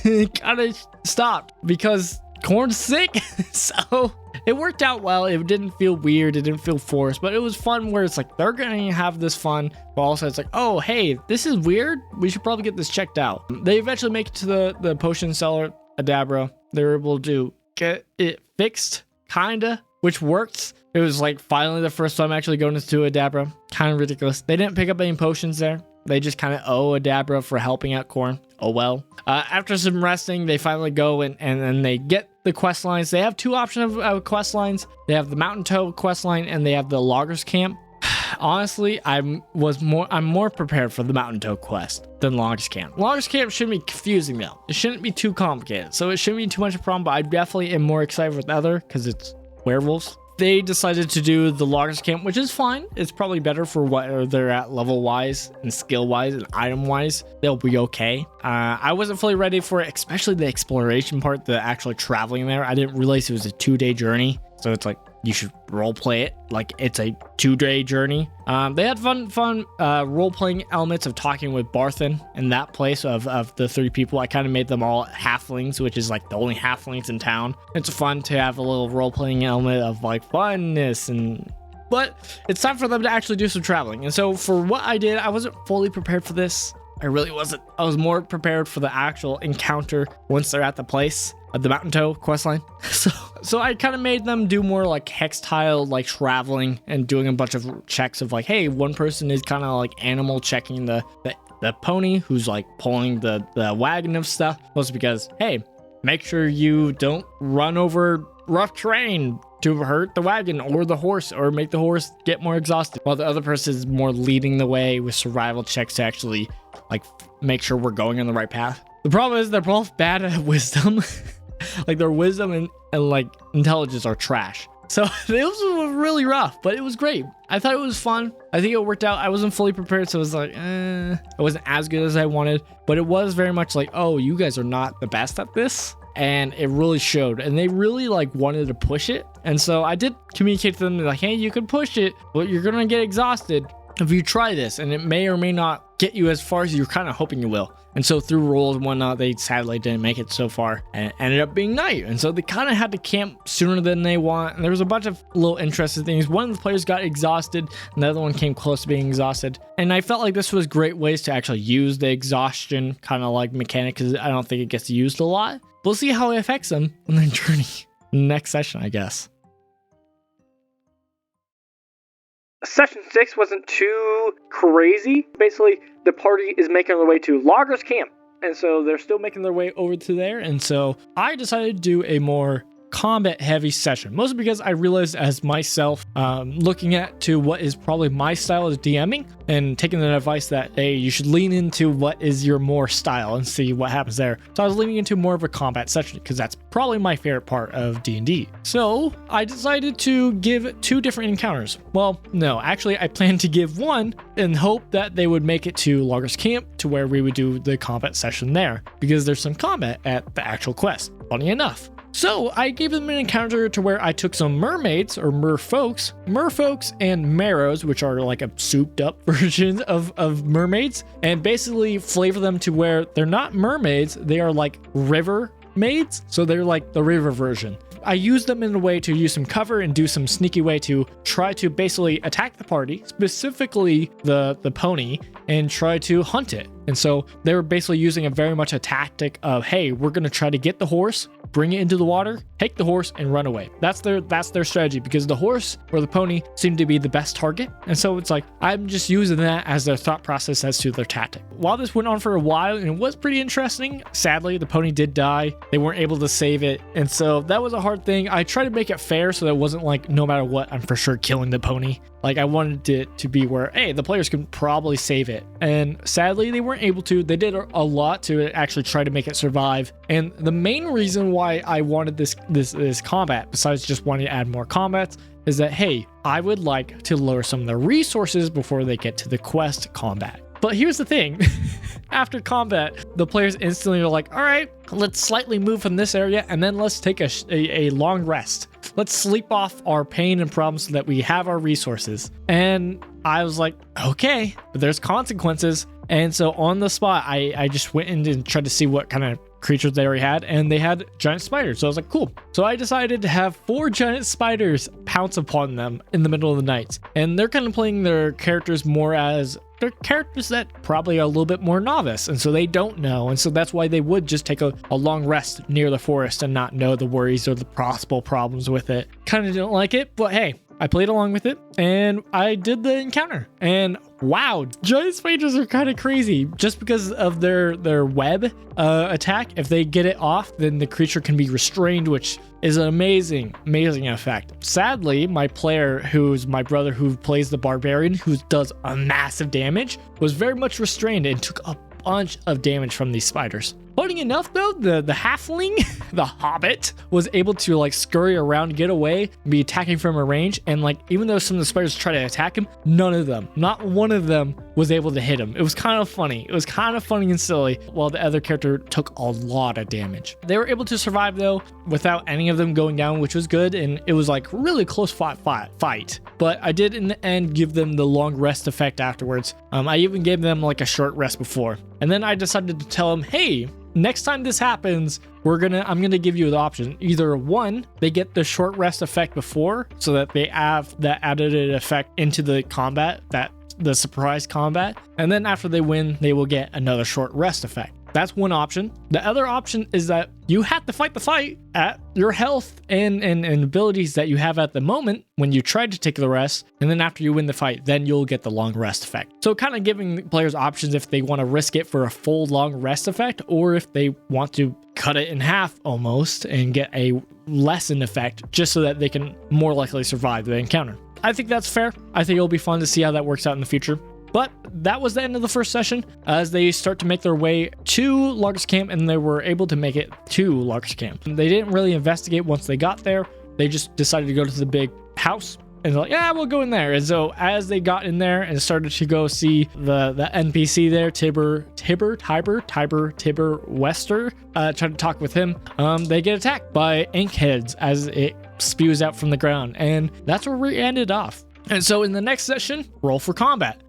it kind of stopped because Corn's sick. So it worked out well. It didn't feel weird. It didn't feel forced, but it was fun where it's like, they're going to have this fun, but also it's like, oh, hey, this is weird. We should probably get this checked out. They eventually make it to the potion seller, Adabra. They were able to get it fixed, kinda, which worked. It was like finally the first time actually going into Adabra. Kind of ridiculous. They didn't pick up any potions there. They just kind of owe Adabra for helping out Corn. Oh well. After some resting, they finally go and then they get the quest lines. They have two options of quest lines. They have the Mountain Toe quest line and they have the Loggers Camp. Honestly, I'm more prepared for the Mountain Toe quest than Loggers Camp. Loggers Camp shouldn't be confusing though. It shouldn't be too complicated. So it shouldn't be too much of a problem, but I definitely am more excited with the other because it's werewolves. They decided to do the Loggers Camp, which is fine. It's probably better for what they're at level-wise and skill-wise and item-wise. They'll be okay. I wasn't fully ready for it, especially the exploration part, the actually traveling there. I didn't realize it was a 2-day journey. So it's like, you should role-play it like it's a 2-day journey. They had fun role-playing elements of talking with Barthen in that place of the 3 people. I kind of made them all halflings, which is like the only halflings in town. It's fun to have a little role-playing element of like funness but it's time for them to actually do some traveling. And so for what I did, I wasn't fully prepared for this. I really wasn't. I was more prepared for the actual encounter once they're at the place of the Mountain Toe questline. So I kind of made them do more like hex tile, like traveling and doing a bunch of checks of like, hey, one person is kind of like animal checking the pony who's like pulling the wagon of stuff. Mostly because, hey, make sure you don't run over rough terrain to hurt the wagon or the horse or make the horse get more exhausted, while the other person is more leading the way with survival checks to actually like make sure we're going on the right path. The problem is they're both bad at wisdom. Like their wisdom and like intelligence are trash. So it was really rough, but it was great. I thought it was fun. I think it worked out. I wasn't fully prepared, so it was like, it wasn't as good as I wanted, but it was very much like, oh, you guys are not the best at this. And it really showed, and they really like wanted to push it. And so I did communicate to them like, hey, you can push it, but you're going to get exhausted if you try this, and it may or may not get you as far as you're kind of hoping you will. And so through rolls and whatnot, they sadly didn't make it so far, and it ended up being night. And so they kind of had to camp sooner than they want. And there was a bunch of little interesting things. One of the players got exhausted, and the other one came close to being exhausted. And I felt like this was great ways to actually use the exhaustion kind of like mechanic, because I don't think it gets used a lot. We'll see how it affects them on their journey next session, I guess. Session 6 wasn't too crazy. Basically, the party is making their way to Loggers Camp. And so they're still making their way over to there. And so I decided to do a more combat heavy session, mostly because I realized as myself looking at to what is probably my style of DMing and taking the advice that, hey, you should lean into what is your more style and see what happens there. So I was leaning into more of a combat session because that's probably my favorite part of D&D. So I decided to give 2 different encounters. Well, no, actually I planned to give one in hope that they would make it to Loggers Camp, to where we would do the combat session there, because there's some combat at the actual quest, funny enough. So I gave them an encounter to where I took some mermaids or merfolks and marrows, which are like a souped up version of mermaids, and basically flavor them to where they're not mermaids, they are like river maids. So they're like the river version. I used them in a way to use some cover and do some sneaky way to try to basically attack the party, specifically the pony, and try to hunt it. And so they were basically using a very much a tactic of, hey, we're going to try to get the horse, bring it into the water, take the horse, and run away. That's their strategy, because the horse or the pony seemed to be the best target. And so it's like, I'm just using that as their thought process as to their tactic. While this went on for a while, and it was pretty interesting, sadly, the pony did die. They weren't able to save it. And so that was a hard thing. I tried to make it fair so that it wasn't like, no matter what, I'm for sure killing the pony. Like, I wanted it to be where, hey, the players can probably save it. And sadly, they weren't able to. They did a lot to actually try to make it survive. And the main reason why I wanted this combat, besides just wanting to add more combats, is that, hey, I would like to lower some of the resources before they get to the quest combat. But here's the thing. After combat, the players instantly are like, all right, let's slightly move from this area, and then let's take a long rest. Let's sleep off our pain and problems so that we have our resources. And I was like, okay, but there's consequences. And so on the spot, I just went in and tried to see what kind of creatures they already had, and they had giant spiders. So I was like, cool. So I decided to have 4 giant spiders pounce upon them in the middle of the night. And they're kind of playing their characters more as they're characters that probably are a little bit more novice, and so they don't know. And so that's why they would just take a long rest near the forest and not know the worries or the possible problems with it. Kind of didn't like it, but hey, I played along with it, and I did the encounter. And wow, giant spiders are kind of crazy. Just because of their web attack, if they get it off, then the creature can be restrained, which is an amazing effect. Sadly, my player, who's my brother who plays the barbarian, who does a massive damage, was very much restrained and took a bunch of damage from these spiders. Funny enough though, the halfling, the hobbit, was able to like scurry around, get away, be attacking from a range, and like even though some of the spiders try to attack him, none of them, not one of them, was able to hit him. It was kind of funny. It was kind of funny and silly, while the other character took a lot of damage. They were able to survive though, without any of them going down, which was good, and it was like really close fight. But I did in the end give them the long rest effect afterwards. I even gave them like a short rest before. And then I decided to tell them, hey, next time this happens, I'm gonna give you the option. Either one, they get the short rest effect before, so that they have that added effect into the combat, the surprise combat. And then after they win, they will get another short rest effect. That's one option. The other option is that you have to fight the fight at your health and abilities that you have at the moment when you tried to take the rest. And then after you win the fight, then you'll get the long rest effect. So kind of giving players options if they want to risk it for a full long rest effect, or if they want to cut it in half almost and get a lessened effect just so that they can more likely survive the encounter. I think that's fair. I think it'll be fun to see how that works out in the future. But that was the end of the first session as they start to make their way to Lark's camp, and they were able to make it to Lark's camp. They didn't really investigate once they got there. They just decided to go to the big house. And they're like, yeah, we'll go in there. And so as they got in there and started to go see the NPC there, Tiber Wester, trying to talk with him, they get attacked by ink heads as it spews out from the ground. And that's where we ended off. And so in the next session, roll for combat.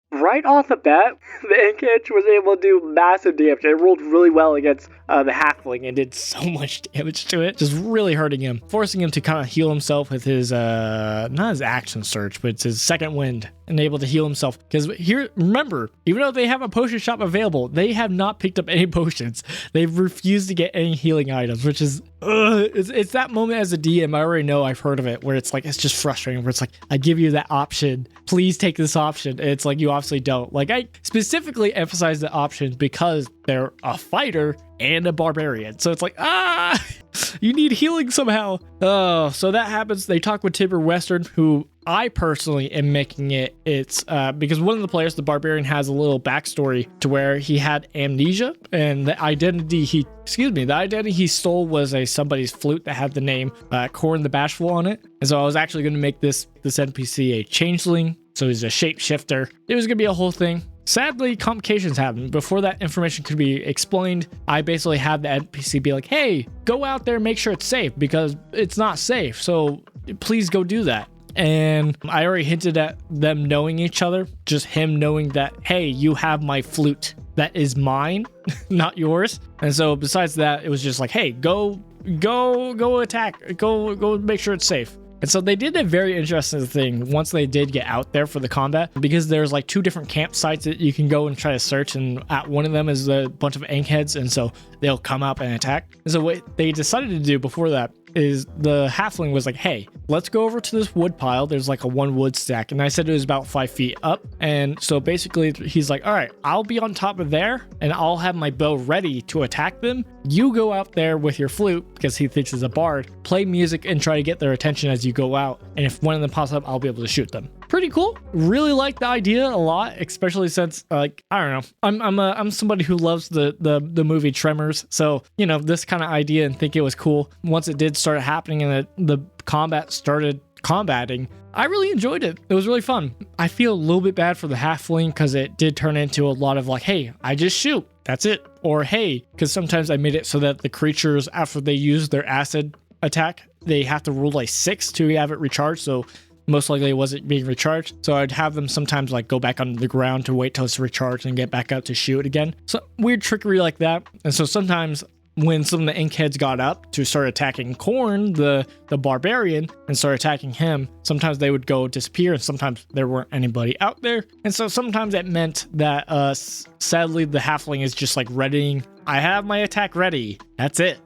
Right off the bat, the Inkitch was able to do massive damage. It rolled really well against the Halfling and did so much damage to it, just really hurting him, forcing him to kind of heal himself with his, not his action search, but it's his second wind, and able to heal himself. Because here, remember, even though they have a potion shop available, they have not picked up any potions. They've refused to get any healing items, which is, it's that moment as a DM, I already know, I've heard of it, where it's like, it's just frustrating, where it's like, I give you that option, please take this option. And it's like, you obviously don't. Like, I specifically emphasize the option because they're a fighter and a barbarian. So it's like, you need healing somehow. Oh, so that happens. They talk with Tiber Western, who I personally am making it's because one of the players, the barbarian, has a little backstory to where he had amnesia, and the identity he stole was somebody's flute that had the name Corn the Bashful on it. And so I was actually going to make this NPC a changeling, so he's a shapeshifter. It was going to be a whole thing. Sadly, complications happened. Before that information could be explained, I basically had the NPC be like, hey, go out there, make sure it's safe, because it's not safe. So please go do that. And I already hinted at them knowing each other, just him knowing that, hey, you have my flute. That is mine, not yours. And so besides that, it was just like, hey, go attack, go make sure it's safe. And so they did a very interesting thing once they did get out there for the combat, because there's like 2 different campsites that you can go and try to search, and at one of them is a bunch of inkheads, and so they'll come up and attack. And so what they decided to do before that is the halfling was like, hey, let's go over to this wood pile. There's like a 1 wood stack, and I said it was about 5 feet up. And so basically he's like, all right, I'll be on top of there and I'll have my bow ready to attack them. You go out there with your flute, because he thinks he's a bard, play music and try to get their attention as you go out, and if one of them pops up, I'll be able to shoot them. Pretty cool. Really like the idea a lot, especially since, like, I don't know, I'm somebody who loves the movie Tremors, so you know, this kind of idea, and think it was cool. Once it did start happening and the combat started combating, I really enjoyed it. It was really fun. I feel a little bit bad for the halfling because it did turn into a lot of like, hey, I just shoot, that's it. Or hey, because sometimes I made it so that the creatures, after they use their acid attack, they have to roll like 6 to have it recharged. So most likely it wasn't being recharged. So I'd have them sometimes like go back under the ground to wait till it's recharged and get back up to shoot again. So weird trickery like that. And so sometimes when some of the inkheads got up to start attacking Korn, the barbarian, and start attacking him, sometimes they would go disappear, and sometimes there weren't anybody out there. And so sometimes it meant that sadly the halfling is just like readying, I have my attack ready, that's it.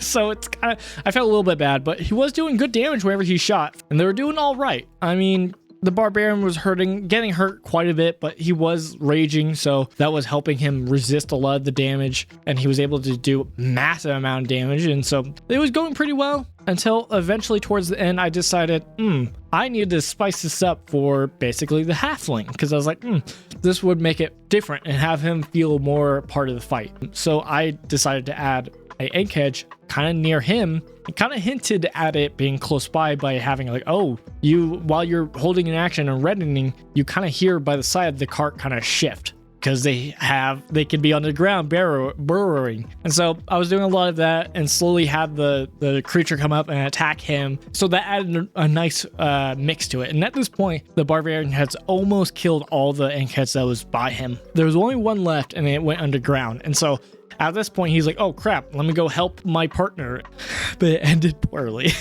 So it's kind of, I felt a little bit bad, but he was doing good damage wherever he shot, and they were doing all right. I mean, the barbarian was getting hurt quite a bit, but he was raging, so that was helping him resist a lot of the damage, and he was able to do massive amount of damage, and so it was going pretty well until eventually towards the end I decided, I need to spice this up for basically the halfling, because I was like, this would make it different and have him feel more part of the fight. So I decided to add a inkhead kind of near him, and kind of hinted at it being close by having like, oh, you, while you're holding an action and reddening, you kind of hear by the side of the cart kind of shift, because they can be on the ground burrowing. And so I was doing a lot of that, and slowly had the creature come up and attack him. So that added a nice mix to it. And at this point, the barbarian has almost killed all the inkheads that was by him. There was only one left, and it went underground. And so at this point, he's like, oh crap, let me go help my partner. But it ended poorly.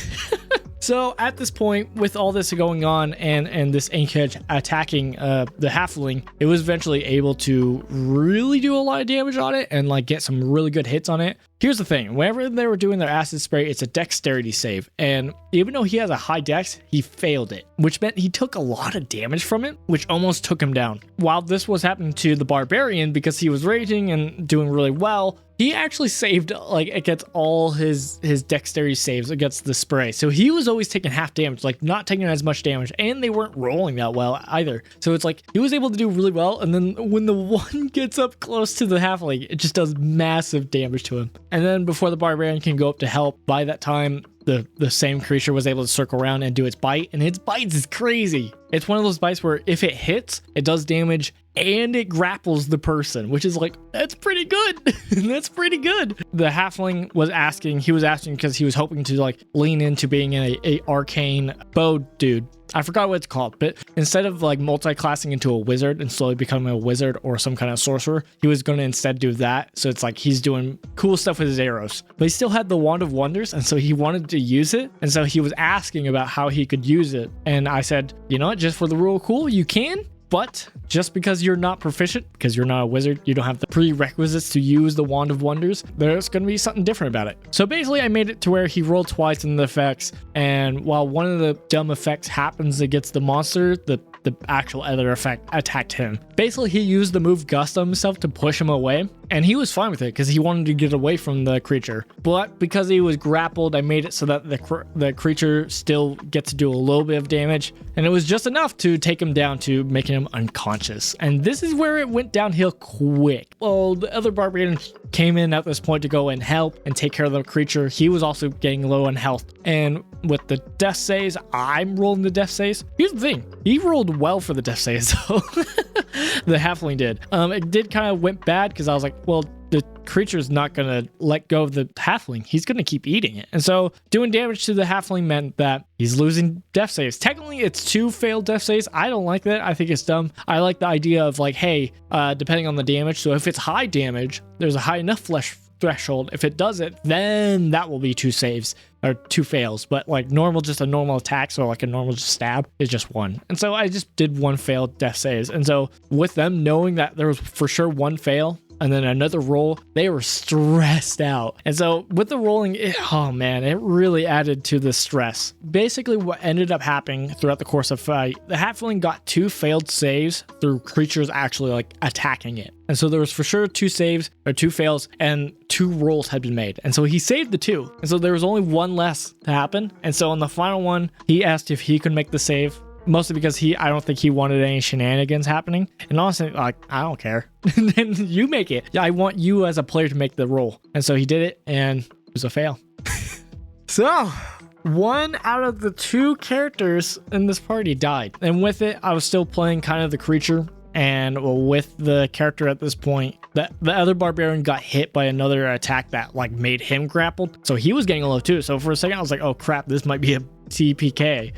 So at this point, with all this going on and this inkhead attacking the halfling, it was eventually able to really do a lot of damage on it and like get some really good hits on it. Here's the thing, whenever they were doing their acid spray, it's a dexterity save, and even though he has a high dex, he failed it, which meant he took a lot of damage from it, which almost took him down. While this was happening to the barbarian, because he was raging and doing really well, he actually saved like against all his dexterity saves against the spray. So he was always taking half damage, like not taking as much damage, and they weren't rolling that well either. So it's like he was able to do really well, and then when the one gets up close to the halfling, it just does massive damage to him. And then before the barbarian can go up to help, by that time the same creature was able to circle around and do its bite, and its bites is crazy. It's one of those bites where if it hits, it does damage and it grapples the person, which is like, that's pretty good. That's pretty good. The halfling was asking because he was hoping to like lean into being a arcane bow dude. I forgot what it's called, but instead of like multi-classing into a wizard and slowly becoming a wizard or some kind of sorcerer, he was going to instead do that. So it's like he's doing cool stuff with his arrows, but he still had the Wand of Wonders, and so he wanted to use it. And so he was asking about how he could use it. And I said, you know what, just for the rule of cool, you can. But just because you're not proficient, because you're not a wizard, you don't have the prerequisites to use the Wand of Wonders, there's going to be something different about it. So basically I made it to where he rolled twice in the effects, and while one of the dumb effects happens against the monster, the actual other effect attacked him. Basically, he used the move Gust on himself to push him away, and he was fine with it because he wanted to get away from the creature. But because he was grappled, I made it so that the creature still gets to do a little bit of damage, and it was just enough to take him down to making him unconscious. And this is where it went downhill quick. Well, the other barbarian came in at this point to go and help and take care of the creature. He was also getting low on health, and with the death saves, I'm rolling the death saves. Here's the thing, he rolled well for the death saves though. The halfling did. It did kind of went bad because I was like, well, the creature's not going to let go of the halfling. He's going to keep eating it. And so doing damage to the halfling meant that he's losing death saves. Technically, it's 2 failed death saves. I don't like that. I think it's dumb. I like the idea of like, hey, depending on the damage. So if it's high damage, there's a high enough flesh threshold. If it does it, then that will be 2 saves or 2 fails. But like normal, just a normal attack, so like a normal just stab is just 1. And so I just did 1 failed death saves. And so with them knowing that there was for sure 1 fail and then another roll, they were stressed out. And so with the rolling, oh man, it really added to the stress. Basically what ended up happening throughout the course of fight, the halfling got 2 failed saves through creatures actually like attacking it. And so there was for sure 2 saves or 2 fails, and 2 rolls had been made. And so he saved the 2. And so there was only 1 less to happen. And so on the final one, he asked if he could make the save. Mostly because I don't think he wanted any shenanigans happening. And honestly, like, I don't care. Then you make it. I want you as a player to make the roll. And so he did it, and it was a fail. So, 1 out of the 2 characters in this party died. And with it, I was still playing kind of the creature. And with the character at this point, the other barbarian got hit by another attack that like made him grappled. So he was getting low too. So for a second, I was like, oh crap, this might be a TPK.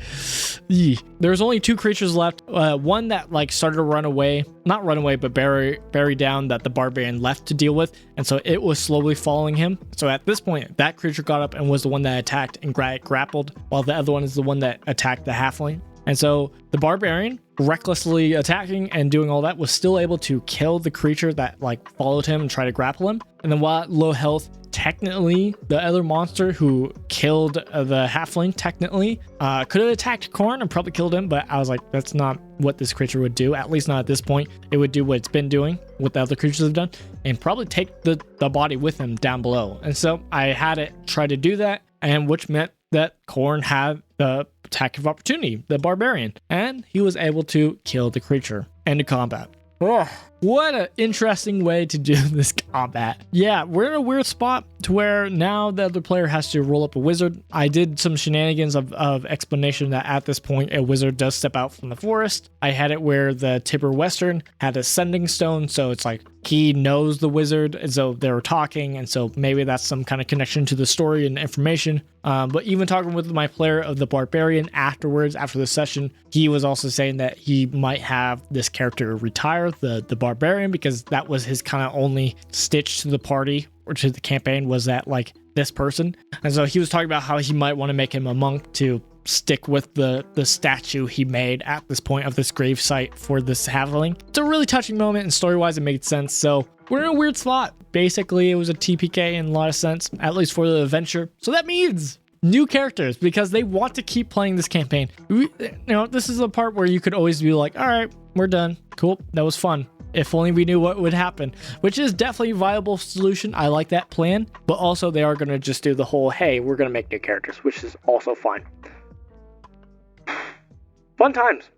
There's only 2 creatures left. One that like started to run away, not run away, but bury down that the barbarian left to deal with. And so it was slowly following him. So at this point, that creature got up and was the one that attacked and grappled, while the other one is the one that attacked the halfling. And so the barbarian, recklessly attacking and doing all that, was still able to kill the creature that like followed him and tried to grapple him. And then while at low health, technically the other monster who killed the halfling technically could have attacked Korn and probably killed him, but I was like, that's not what this creature would do, at least not at this point. It would do what it's been doing, what the other creatures have done, and probably take the body with him down below. And so I had it try to do that, and which meant that Korn had the attack of opportunity, the barbarian, and he was able to kill the creature. End of combat. Oh, what an interesting way to do this combat. Yeah, we're in a weird spot to where now the other player has to roll up a wizard. I did some shenanigans of explanation that at this point a wizard does step out from the forest. I had it where the Tibber Western had a sending stone, so it's like he knows the wizard, and so they were talking, and so maybe that's some kind of connection to the story and information. But even talking with my player of the barbarian afterwards, after the session, he was also saying that he might have this character retire, the barbarian, because that was his kind of only stitch to the party or to the campaign, was that like this person. And so he was talking about how he might want to make him a monk to stick with the statue he made at this point of this grave site for this halfling. It's a really touching moment, and story-wise it made sense. So we're in a weird spot. Basically, it was a TPK in a lot of sense, at least for the adventure. So that means new characters because they want to keep playing this campaign. This is the part where you could always be like, all right, we're done. Cool. That was fun. If only we knew what would happen, which is definitely a viable solution. I like that plan, but also they are going to just do the whole, hey, we're going to make new characters, which is also fine. Fun times.